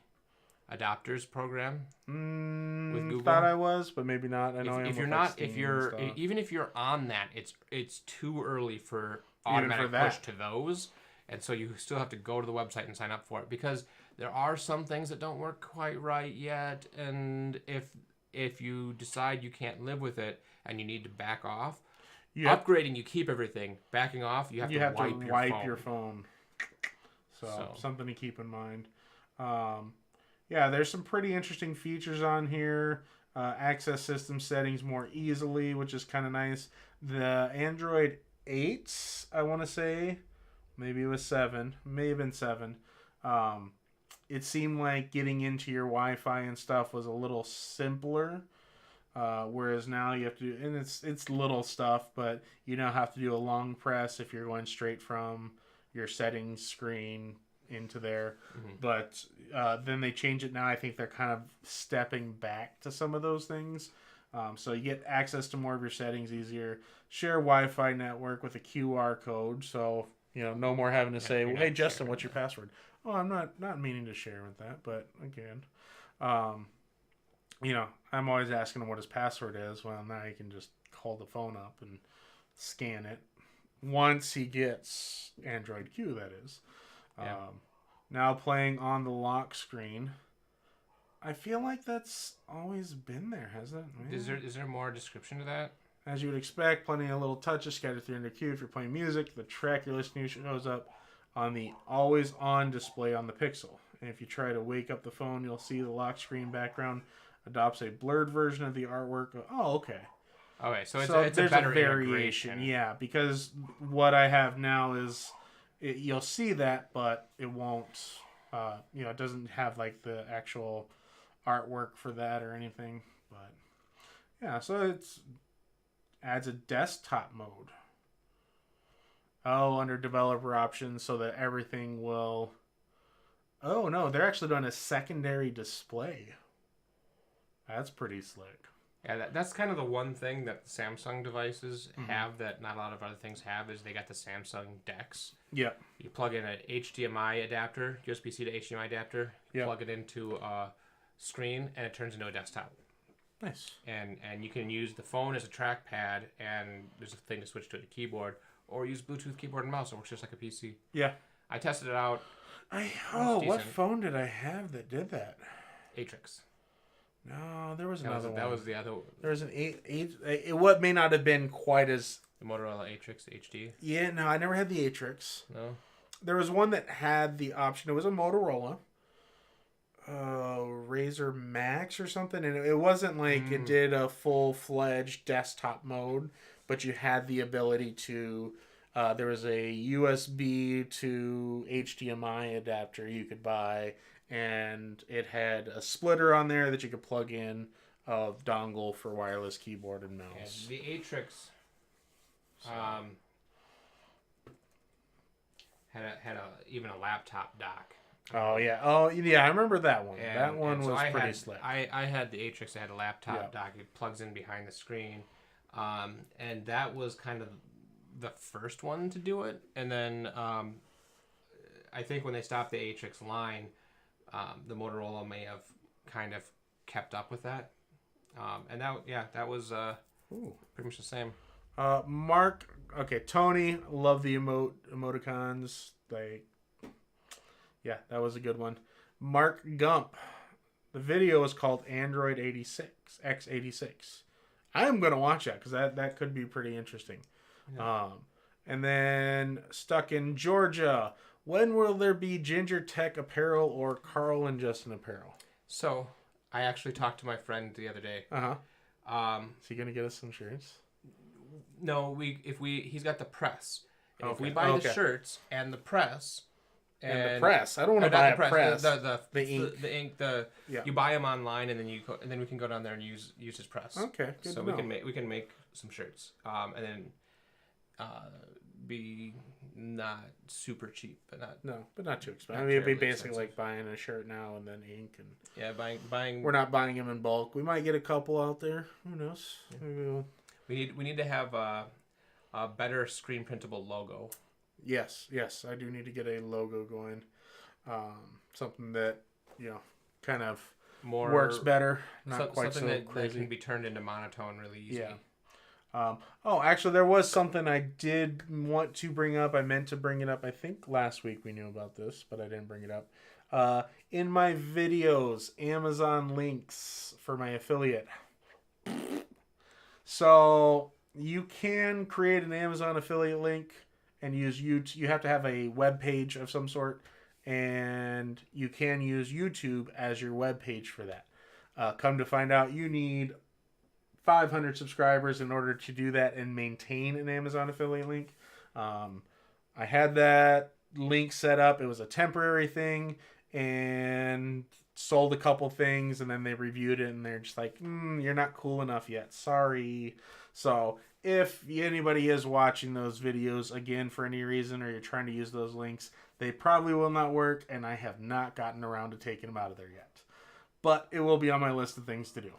adopters program with Google. Thought I was, but maybe not. I know if you're not, even if you're on that, it's too early for automatic push to those, and so you still have to go to the website and sign up for it because there are some things that don't work quite right yet, and if you decide you can't live with it and you need to back off, upgrading you keep everything. Backing off, you have to wipe your phone. So something to keep in mind. There's some pretty interesting features on here. Access system settings more easily, which is kind of nice. The Android 8s, I want to say, maybe it was 7, may have been 7. It seemed like getting into your Wi-Fi and stuff was a little simpler, whereas now you have to do, and it's little stuff, but you now have to do a long press if you're going straight from your settings screen into there. But then they change it now. I think they're kind of stepping back to some of those things. So you get access to more of your settings easier. Share Wi-Fi network with a QR code, so no more having to say, "Hey Justin, what's your password?" Oh, I'm not meaning to share with that, but again, I'm always asking him what his password is. Well, now he can just call the phone up and scan it once he gets Android Q, that is. Now playing on the lock screen. I feel like that's always been there, hasn't it? Is there more description to that? As you would expect, plenty of little touches scattered through your queue. If you're playing music, the track you're listening to shows up on the always on display on the Pixel. And if you try to wake up the phone, you'll see the lock screen background adopts a blurred version of the artwork. Oh, okay. Okay, so it's a better variation. Yeah, because what I have now is you'll see that, but it won't. It doesn't have like the actual artwork for that or anything. But yeah, so it's adds a desktop mode. Oh, under developer options, so that everything will. Oh no, they're actually doing a secondary display. That's pretty slick. Yeah, that's kind of the one thing that Samsung devices have that not a lot of other things have is they got the Samsung DeX. Yep. You plug in an HDMI adapter, USB-C to HDMI adapter. You plug it into a screen, and it turns into a desktop. Nice. And you can use the phone as a trackpad, and there's a thing to switch to a keyboard, or use Bluetooth keyboard and mouse. It works just like a PC. Yeah. I tested it out. What phone did I have that did that? Atrix. No, there was another one. That was the other. There was an what may not have been quite as the Motorola Atrix HD. Yeah, no, I never had the Atrix. No. There was one that had the option. It was a Motorola, Razr Max or something, and it wasn't like it did a full-fledged desktop mode, but you had the ability to. There was a USB to HDMI adapter you could buy, and it had a splitter on there that you could plug in of dongle for wireless keyboard and mouse. And the Atrix had even a laptop dock. Oh yeah, I remember that one. And, that one and was so pretty slick. I had the Atrix that had a laptop dock. It plugs in behind the screen, and that was kind of the first one to do it. And then I think when they stopped the Atrix line, the Motorola may have kind of kept up with that. And that was pretty much the same. Mark, okay, Tony, love the emoticons. Yeah, that was a good one. Mark Gump, the video is called Android 86 X86. I am gonna watch that because that could be pretty interesting. Yeah. And then Stuck in Georgia. When will there be Ginger Tech apparel or Karl and Justin apparel? So I actually talked to my friend the other day. Is he gonna get us some shirts? No, he's got the press. And Okay. If we buy the shirts and the press. And the press. I don't want to buy a press. The ink. The ink. You buy them online, and then we can go down there and use his press. Okay. Good so to we can make some shirts. And then be not super cheap, but not too expensive. I mean, it'd be basically like buying a shirt now and then ink and buying. We're not buying them in bulk. We might get a couple out there. Who knows? Yeah. We need to have a better screen printable logo. Yes, I do need to get a logo going. Something that, kind of works better. Not quite so that crazy. That can be turned into monotone really easy. Yeah. Actually, there was something I did want to bring up. I meant to bring it up. I think last week we knew about this, but I didn't bring it up. In my videos, Amazon links for my affiliate. So you can create an Amazon affiliate link and use YouTube. You have to have a web page of some sort, and you can use YouTube as your web page for that. Come to find out, you need 500 subscribers in order to do that and maintain an Amazon affiliate link. I had that link set up. It was a temporary thing, and sold a couple things, and then they reviewed it, and they're just like, you're not cool enough yet. Sorry. So if anybody is watching those videos again for any reason, or you're trying to use those links, they probably will not work, and I have not gotten around to taking them out of there yet. But it will be on my list of things to do.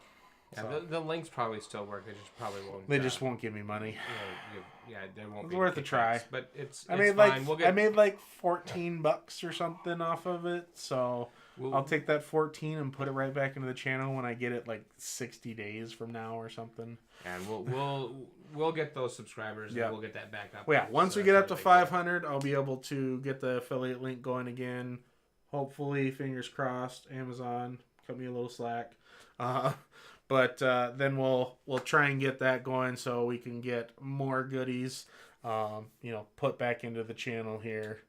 Yeah, so. The links probably still work. They just probably won't. They just won't give me money. They won't. It's worth a try. But it's I made fine. I made like $14 or something off of it. So I'll take that 14 and put it right back into the channel when I get it like 60 days from now or something. And we'll get those subscribers and we'll get that back up. Well, yeah, once we get up to 500, I'll be able to get the affiliate link going again. Hopefully, fingers crossed, Amazon cut me a little slack. But then we'll try and get that going so we can get more goodies, put back into the channel here.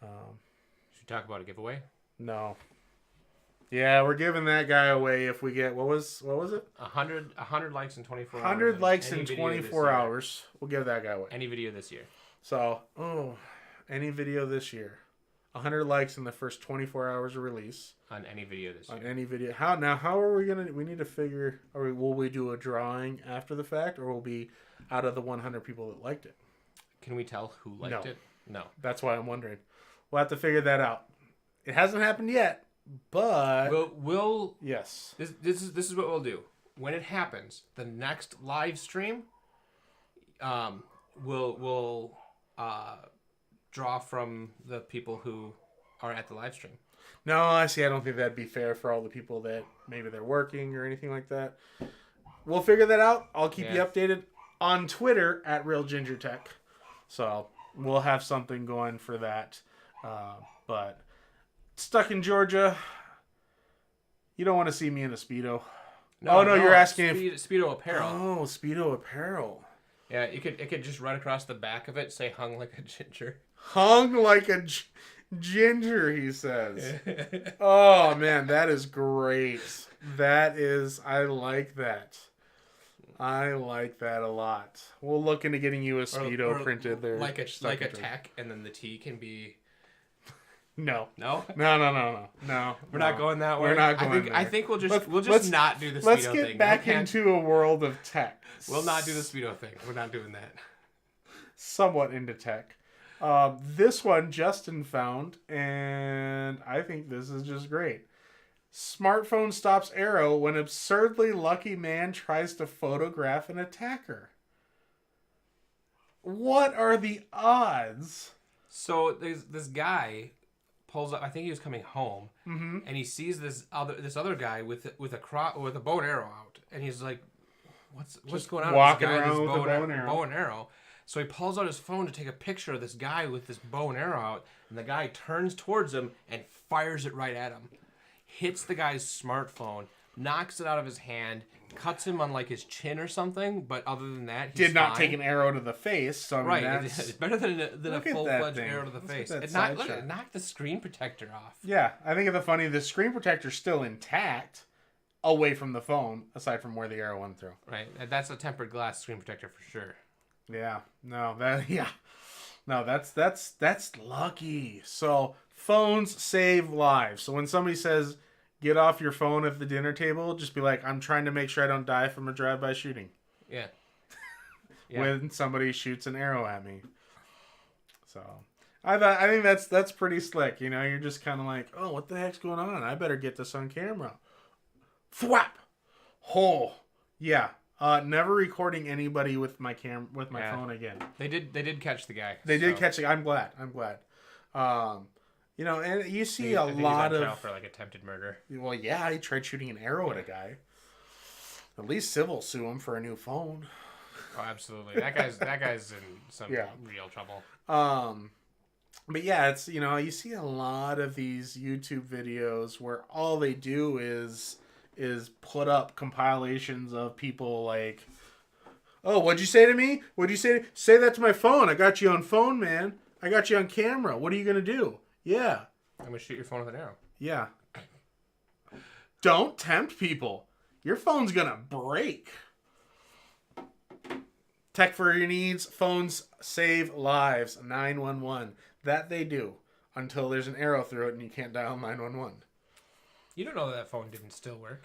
Should we talk about a giveaway? No. Yeah, we're giving that guy away if we get what was it? 100 likes in 24 hours. 100 likes in 24 hours. We'll give that guy away. Any video this year. So, any video this year. 100 likes in the first 24 hours of release. On any video this year. On any video. How are we going to... We need to figure... will we do a drawing after the fact, or will be out of the 100 people that liked it? Can we tell who liked it? No. That's why I'm wondering. We'll have to figure that out. It hasn't happened yet, but... We'll yes. This is what we'll do. When it happens, the next live stream, we'll draw from the people who are at the live stream. No, I don't think that'd be fair for all the people that maybe they're working or anything like that. We'll figure that out. I'll keep you updated on Twitter at RealGingerTech. So we'll have something going for that. But Stuck in Georgia, you don't want to see me in a Speedo. No, you're asking Speedo apparel. Oh, Speedo apparel. Yeah, it could just run across the back of it, say hung like a ginger. Hung like a ginger, he says. Oh, man, that is great. I like that. I like that a lot. We'll look into getting you a Speedo printed there. Like a tech, and then the T can be No. No? No. We're not going that way. We're not going there. I think we'll just Let's not do the Speedo Let's thing. get back into a world of tech. We'll not do the Speedo thing. We're not doing that. Somewhat into tech. This one Justin found, and I think this is just great. Smartphone stops arrow when absurdly lucky man tries to photograph an attacker. What are the odds? So there's this guy pulls up. I think he was coming home, and he sees this other guy with a bow and arrow out, and he's like, "What's going on?" Walking with this guy, around this with a bow and arrow. So he pulls out his phone to take a picture of this guy with this bow and arrow out, and the guy turns towards him and fires it right at him. Hits the guy's smartphone, knocks it out of his hand, cuts him on like his chin or something. But other than that, he's did not fine. take an arrow to the face. So I mean, Right, that's... it's better than a full-fledged arrow to the face. It knocked the screen protector off. Yeah, I think it's funny. The screen protector's still intact, away from the phone, aside from where the arrow went through. Right, that's a tempered glass screen protector for sure. Yeah, no, that's lucky. So phones save lives. So when somebody says, "Get off your phone at the dinner table," just be like, "I'm trying to make sure I don't die from a drive-by shooting." Yeah. When somebody shoots an arrow at me. So I think that's pretty slick. You know, you're just kind of like, "Oh, what the heck's going on? I better get this on camera." Thwap. Oh, yeah. Never recording anybody with my phone again. They did catch the guy. They did catch the guy. I'm glad. You know, and you see a lot he's on of trial for like attempted murder. Well, yeah, he tried shooting an arrow at a guy. At least civil sue him for a new phone. Oh, absolutely. That guy's in some real trouble. But yeah, it's, you know, you see a lot of these YouTube videos where all they do is put up compilations of people like, "Oh, what'd you say to me? What'd you say? Say that to my phone. I got you on phone, man. I got you on camera. What are you gonna do?" Yeah. I'm gonna shoot your phone with an arrow. Yeah. Don't tempt people. Your phone's gonna break. Tech for your needs. Phones save lives. 911. That they do. Until there's an arrow through it and you can't dial 911. You don't know that phone didn't still work.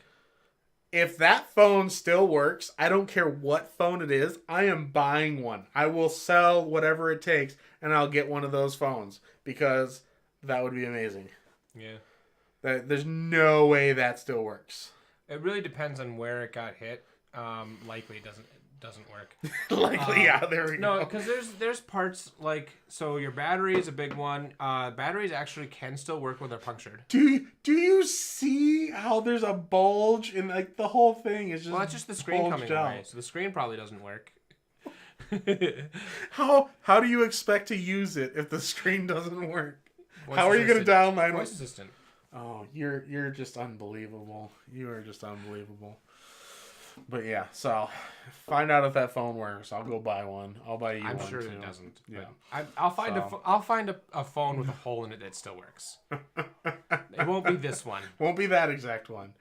If that phone still works, I don't care what phone it is, I am buying one. I will sell whatever it takes and I'll get one of those phones because that would be amazing. Yeah. There's no way that still works. It really depends on where it got hit. Likely it doesn't work. Likely, yeah, there we go. No, because there's parts like, so your battery is a big one. Batteries actually can still work when they're punctured. Do you see how there's a bulge and like the whole thing is just Well, that's just the screen coming out. away. So the screen probably doesn't work. How do you expect to use it if the screen doesn't work? Voice How are you going to dial 911? Voice assistant. Oh, you're just unbelievable. You are just unbelievable. But yeah, so find out if that phone works. I'll go buy one. I'll buy you one. I'm sure too. it doesn't. Yeah. I'll find a phone with a hole in it that still works. It won't be this one. Won't be that exact one.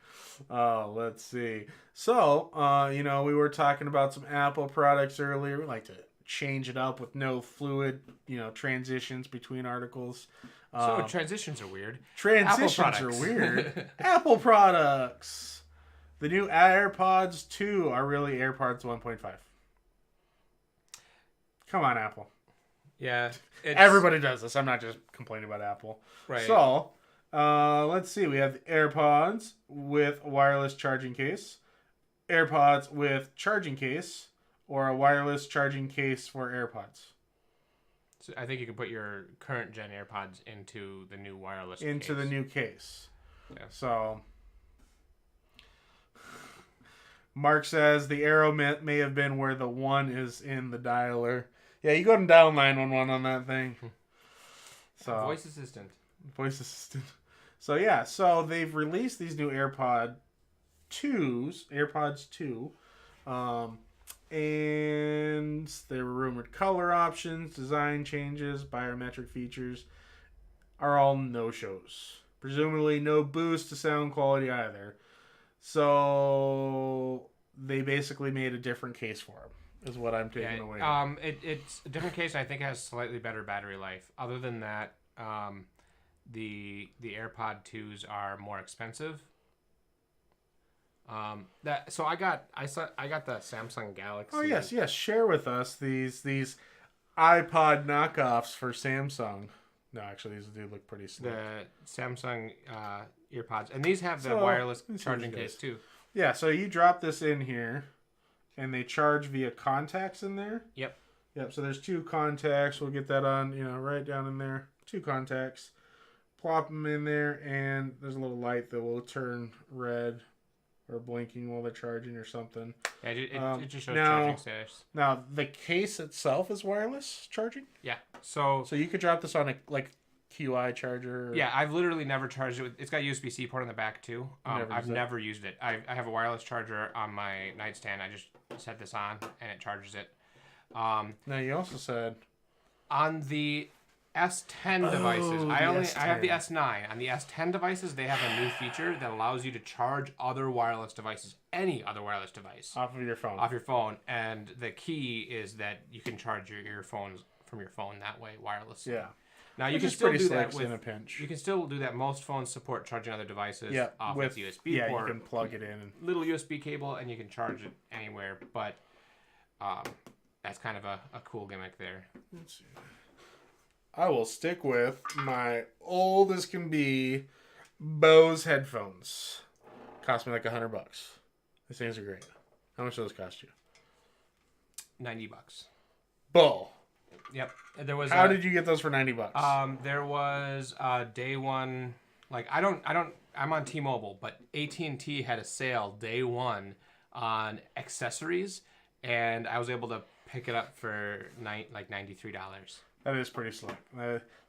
Let's see. So, you know, we were talking about some Apple products earlier. We like to change it up with no fluid, you know, transitions between articles. So transitions are weird. Transitions are weird. Apple products. The new AirPods 2 are really AirPods 1.5. Come on, Apple. Yeah. Everybody does this. I'm not just complaining about Apple. Right. So, let's see. We have the AirPods with wireless charging case, AirPods with charging case, or a wireless charging case for AirPods. So I think you can put your current gen AirPods into the new wireless case. The new case. Yeah. So... Mark says the arrow may have been where the 1 is in the dialer. Yeah, you go and dial 911 on that thing. So Voice assistant. So yeah, so they've released these new AirPods 2, and there were rumored color options, design changes, biometric features are all no-shows. Presumably no boost to sound quality either. So they basically made a different case for him, is what I'm taking away. It's a different case. I think it has slightly better battery life. Other than that, the AirPod 2s are more expensive. I got the Samsung Galaxy. Oh yes, yes. Share with us these iPod knockoffs for Samsung. No, actually, these do look pretty slick. The Samsung EarPods, and these have the So, wireless let's see charging these guys. case too. Yeah, so you drop this in here, and they charge via contacts in there. Yep. Yep. So there's 2 contacts. We'll get that on, right down in there. 2 contacts. Plop them in there, and there's a little light that will turn red or blinking while they're charging or something. Yeah, it just shows now- charging status. Now the case itself is wireless charging, Yeah. So so you could drop this on a QI charger. Or... yeah, I've literally never charged it. It's got USB-C port on the back too. I've never used it. I have a wireless charger on my nightstand. I just set this on and it charges it. Now you also said On the S10 devices, the I have the S10. S9. On the S10 devices, they have a new feature that allows you to charge other wireless devices, any other wireless device, off of your phone. off your phone. And the key is that you can charge your earphones from your phone that way wirelessly. Yeah. Now you Which can is still pretty do slick that in a with. pinch. You can still do that. Most phones support charging other devices off with its USB yeah, port. you can plug it in. And... Little USB cable, and you can charge it anywhere. But that's kind of a cool gimmick there. Let's see. I will stick with my old as can be Bose headphones. Cost me like $100. These things are great. How much do those cost you? $90. Bull. Yep. There was. How did you get those for $90? There was day one. Like I'm on T-Mobile, but AT&T had a sale day one on accessories, and I was able to pick it up for $93. That is pretty slick.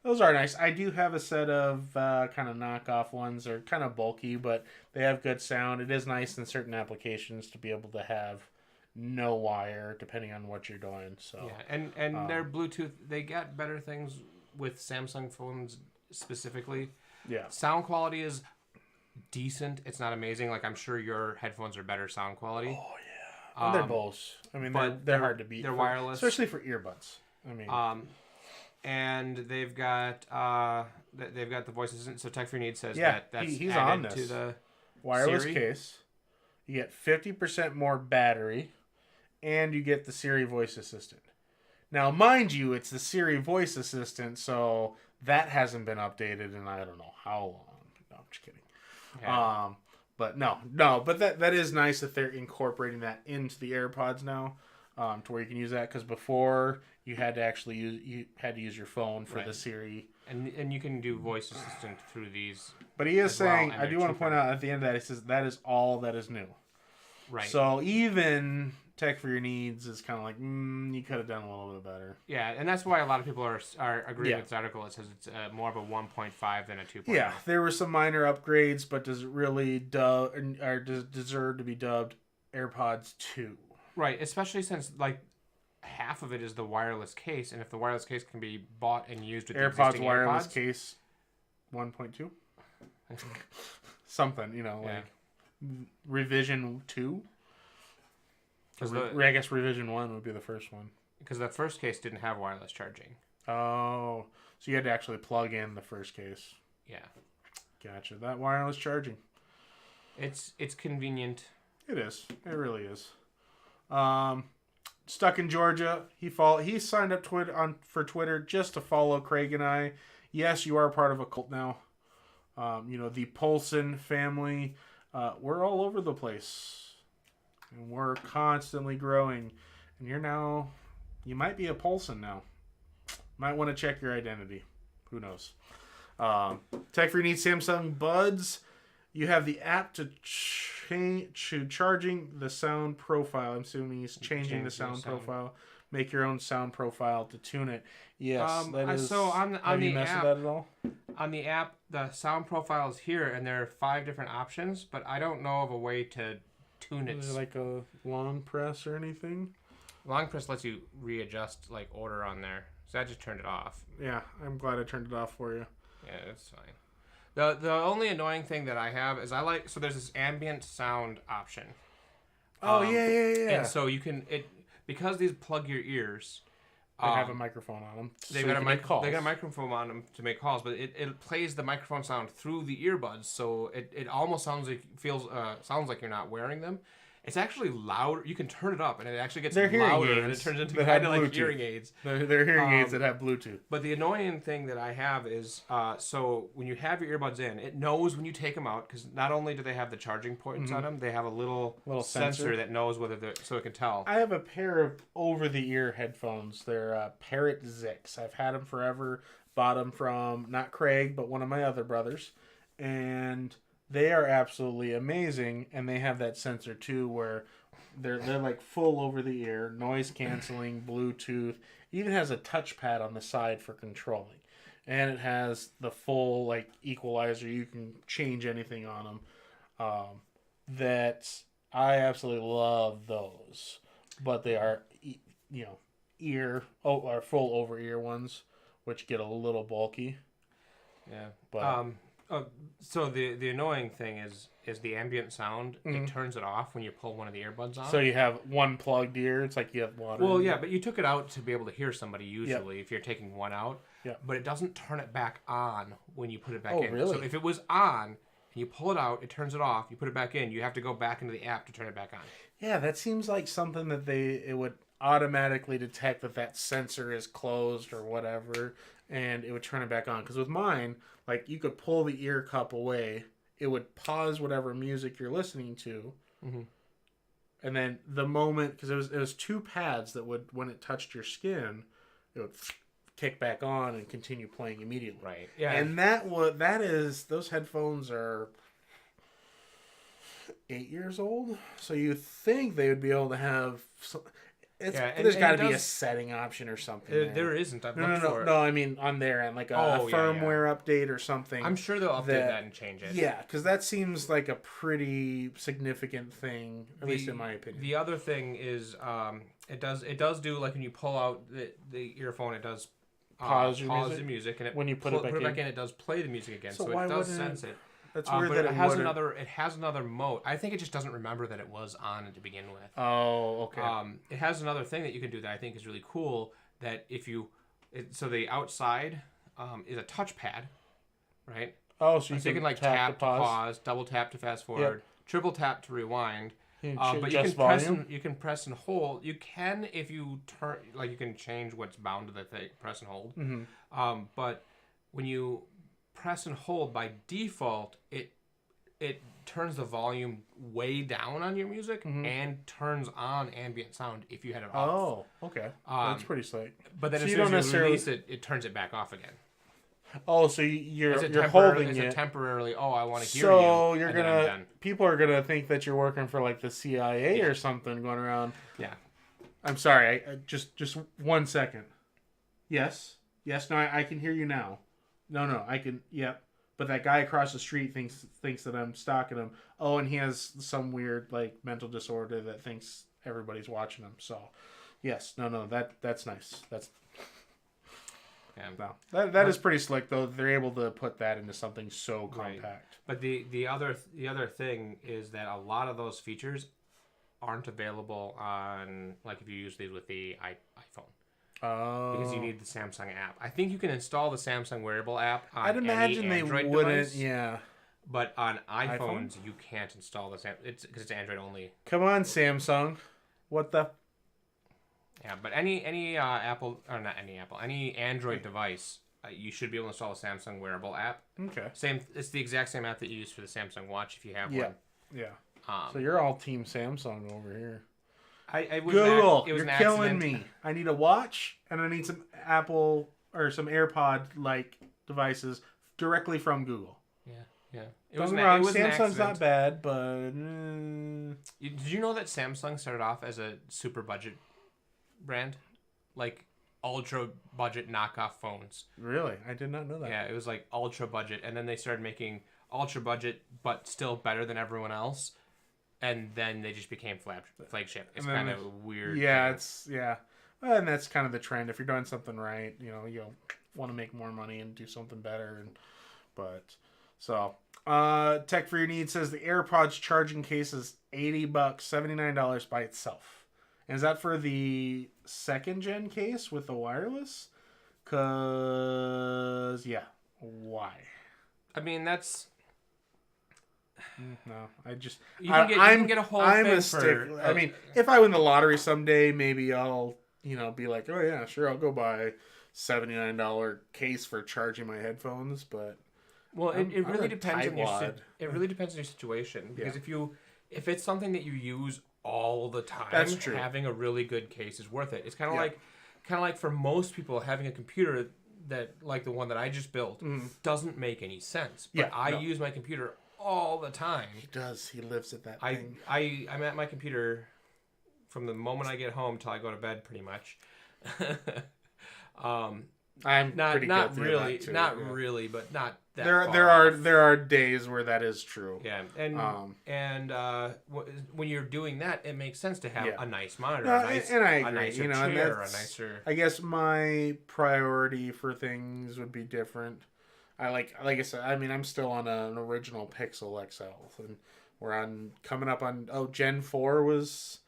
Those are nice. I do have a set of kind of knockoff ones. They're kind of bulky, but they have good sound. It is nice in certain applications to be able to have no wire, depending on what you're doing. So yeah, and their Bluetooth, they got better things with Samsung phones specifically. yeah, Sound quality is decent. It's not amazing. Like I'm sure your headphones are better sound quality. oh yeah, and they're Bose. I mean, but they're hard to beat. They're wireless, especially for earbuds. I mean, and they've got the voice assistant. So Tech for Need says Yeah, that's he's added on this. to the wireless Siri? case. You get 50% more battery, and you get the Siri voice assistant. Now, mind you, it's the Siri voice assistant, so that hasn't been updated in I don't know how long. No, I'm just kidding. Yeah. But that is nice that they're incorporating that into the AirPods now, to where you can use that, because before you had to actually use your phone for Right. the Siri. And you can do voice assistant through these. But he is as well, saying, and I do they're want to cheaper. point out at the end of that, he says that is all that is new. Right. So even Tech for Your Needs is kind of like, you could have done a little bit better. Yeah, and that's why a lot of people are agreeing Yeah. with this article. It says it's more of a 1.5 than a 2.0. Yeah, there were some minor upgrades, but does it really deserve to be dubbed AirPods 2? Right, especially since like half of it is the wireless case, and if the wireless case can be bought and used with the AirPods existing wireless AirPods, case 1.2? Something, Yeah. like revision 2? because I guess revision 1 would be the first one. the first case didn't have wireless charging. Oh, so you had to actually plug in the first case. Yeah, Gotcha. That wireless charging. it's convenient. It is. It really is. Stuck in Georgia. He signed up for Twitter just to follow Craig and I. Yes, you are part of a cult now. The Polson family. We're all over the place, and we're constantly growing. And you might be a Polson now. Might want to check your identity. Who knows? Tech for Your Needs Samsung Buds. You have the app to charging the sound profile. I'm assuming he's changing the sound profile. Make your own sound profile to tune it. Yes, that is. So on have you the messed app, with that at all? on the app, the sound profile is here, and there are 5 different options, but I don't know of a way to tune it. Is it like a long press or anything? Long press lets you readjust like order on there, so I just turned it off. Yeah, I'm glad I turned it off for you. Yeah, that's fine. The only annoying thing that I have is so there's this ambient sound option. Oh yeah. And so you can because these plug your ears, They have a microphone on them. They've got they got a microphone on them to make calls, but it plays the microphone sound through the earbuds, so it almost sounds like you're not wearing them. It's actually louder. You can turn it up, and it actually gets louder, and it turns into kind of like hearing aids. They're hearing aids that have Bluetooth. But the annoying thing that I have is, so when you have your earbuds in, it knows when you take them out, because not only do they have the charging points on them, they have a little sensor that knows whether they're, so it can tell. I have a pair of over-the-ear headphones. They're Parrot Zix. I've had them forever. Bought them from, not Craig, but one of my other brothers. And they are absolutely amazing, and they have that sensor too, where they're like full over the ear, noise canceling, Bluetooth. Even has a touchpad on the side for controlling, and it has the full like equalizer. You can change anything on them. That I absolutely love those, but they are are full over ear ones, which get a little bulky. Yeah, but. So the annoying thing is the ambient sound. It turns it off when you pull one of the earbuds on. So you have one plugged ear. It's like you have water. Well, yeah, but you took it out to be able to hear somebody usually if you're taking one out. Yeah. But it doesn't turn it back on when you put it back in. Really? So if it was on and you pull it out, it turns it off. You put it back in. You have to go back into the app to turn it back on. Yeah, that seems like something that it would automatically detect that sensor is closed or whatever, and it would turn it back on. Because with mine, like, you could pull the ear cup away, it would pause whatever music you're listening to, and then the moment, because it was two pads that would, when it touched your skin, it would kick back on and continue playing immediately. Right. Yeah. And those headphones are 8 years old, so you think they would be able to have there's got to be a setting option or something. There isn't. I've looked for it. No, I mean on their end, like a firmware update or something. I'm sure they'll update that and change it. Yeah, because that seems like a pretty significant thing, at least in my opinion. The other thing is, it does do, like, when you pull out the earphone, it does pause the music, and when you put it back in, it does play the music again. So it does sense it. That's weird but that it has another mode. I think it just doesn't remember that it was on to begin with. Oh, okay. It has another thing that you can do that I think is really cool. That so the outside is a touchpad, right? Oh, so you can like tap to pause, double tap to fast forward, triple tap to rewind. But you can press and hold. You can, if you turn, like, you can change what's bound to the thing, press and hold. But when you press and hold, by default, it turns the volume way down on your music and turns on ambient sound if you had it off. Oh, okay. That's pretty slick. But then as soon as you release it, it turns it back off again. Oh, so you're holding it. It's a temporarily, I want to hear you. So people are gonna think that you're working for like the CIA or something, going around. Yeah. I'm sorry. Just 1 second. Yes. No, I can hear you now. No, I can. Yep. But that guy across the street thinks that I'm stalking him. Oh, and he has some weird like mental disorder that thinks everybody's watching him. So, yes, no, that's nice. That's. No, that is pretty slick though. They're able to put that into something so compact. Right. But the other thing is that a lot of those features aren't available on, like, if you use these with the iPhone. Oh. Because you need the Samsung app. I think you can install the Samsung wearable app on I'd imagine any Android they wouldn't. device, Yeah. But on iPhones, you can't install the Samsung. It's because it's Android only. Come on, Samsung. What the? Yeah, but any Android device, you should be able to install a Samsung wearable app. Okay. It's the exact same app that you use for the Samsung Watch if you have one. Yeah. So you're all team Samsung over here. Google, you're killing me. I need a watch and I need some Apple or some AirPod like devices directly from Google. Yeah. Samsung's not bad, but did you know that Samsung started off as a super budget brand, like ultra budget knockoff phones? Really, I did not know that. Yeah, it was like ultra budget, and then they started making ultra budget but still better than everyone else. And then they just became flagship. It's kind of weird. Yeah, and that's kind of the trend. If you're doing something right, you'll want to make more money and do something better. Tech for Your Needs says the AirPods charging case is $80, $79 by itself. And is that for the second gen case with the wireless? Cause yeah, why? I mean, that's No, I just you can get a whole I'm thing a stick. for. I mean, if I win the lottery someday, maybe I'll be like, oh yeah, sure, I'll go buy $79 case for charging my headphones. But Well, it I'm really a depends on tightwad. it really depends on your situation, because Yeah. if it's something that you use all the time, That's true. having a really good case is worth it. It's Yeah. kind of like for most people, having a computer that, like the one that I just built, doesn't make any sense. But Yeah, I no. use my computer all the time. He does. He lives at that I thing. I'm at my computer from the moment I get home till I go to bed, pretty much. I'm pretty Not guilty really, of that too. not Yeah. really, but not that There far there off. are there are days where that is true. Yeah, when you're doing that, it makes sense to have Yeah. a nice monitor, No, a nice, and I a agree. nicer And chair, a that's, nicer. I guess my priority for things would be different. I like I said. I mean, I'm still on an original Pixel XL, and we're on coming up on Gen 4 was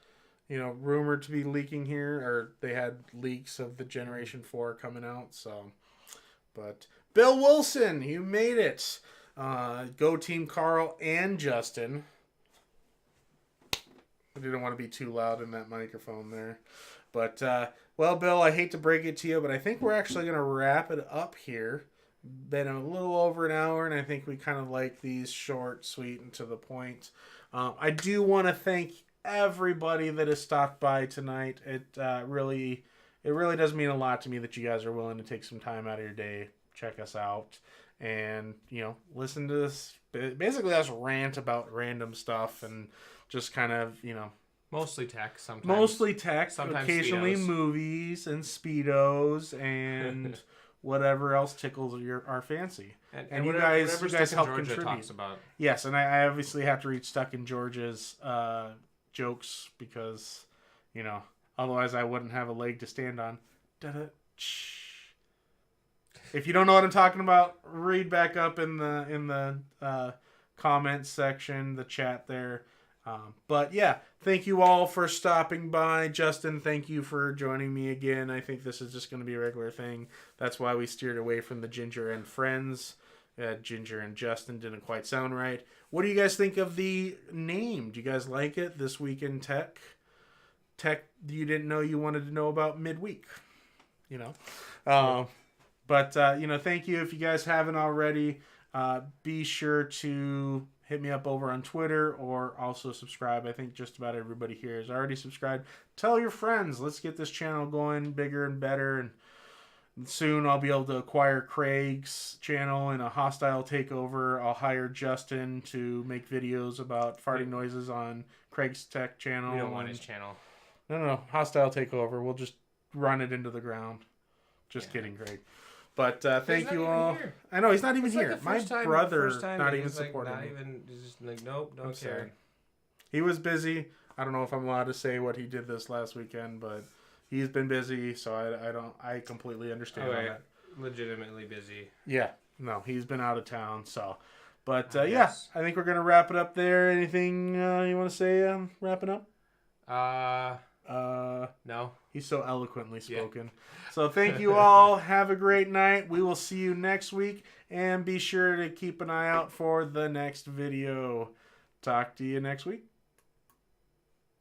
rumored to be leaking here, or they had leaks of the Generation 4 coming out. So, but Bill Wilson, you made it. Go Team Karl and Justin. I didn't want to be too loud in that microphone there. But, well, Bill, I hate to break it to you, but I think we're actually going to wrap it up here. Been a little over an hour, and I think we kind of like these short, sweet, and to the point. I do want to thank everybody that has stopped by tonight. It really does mean a lot to me that you guys are willing to take some time out of your day, check us out, and listen to this. Basically, us rant about random stuff and just kind of Mostly tech, sometimes. mostly tech, Sometimes occasionally Speedos. movies and speedos and whatever else tickles our fancy. And you guys Stuff in help Georgia contribute. talks about. Yes, and I obviously have to reach Stuck in Georgia's jokes because, otherwise I wouldn't have a leg to stand on. Da-da, shh. If you don't know what I'm talking about, read back up in the comments section, the chat there. But yeah, thank you all for stopping by. Justin, thank you for joining me again. I think this is just going to be a regular thing. That's why we steered away from the Ginger and Friends. Ginger and Justin didn't quite sound right. What do you guys think of the name? Do you guys like it? This Week in Tech? Tech you didn't know you wanted to know about midweek. But thank you. If you guys haven't already, be sure to hit me up over on Twitter or also subscribe. I think just about everybody here is already subscribed. Tell your friends. Let's get this channel going bigger and better. And soon I'll be able to acquire Craig's channel in a hostile takeover. I'll hire Justin to make videos about farting noises on Craig's tech channel. We don't want his channel. No. Hostile takeover. We'll just run it into the ground. Just kidding, Craig. But thank you all. Here. I know he's not even It's here. like the My first time- brother first time not he even was, like, supporting not me. even, he's just like, nope, don't I'm care. sorry. He was busy. I don't know if I'm allowed to say what he did this last weekend, but he's been busy, so I completely understand Okay. that. Legitimately busy. Yeah. No, he's been out of town, so. But yeah, Yes. I think we're gonna wrap it up there. Anything you want to say? Wrapping up. No. He's so eloquently spoken. So thank you all. Have a great night. We will see you next week. And be sure to keep an eye out for the next video. Talk to you next week.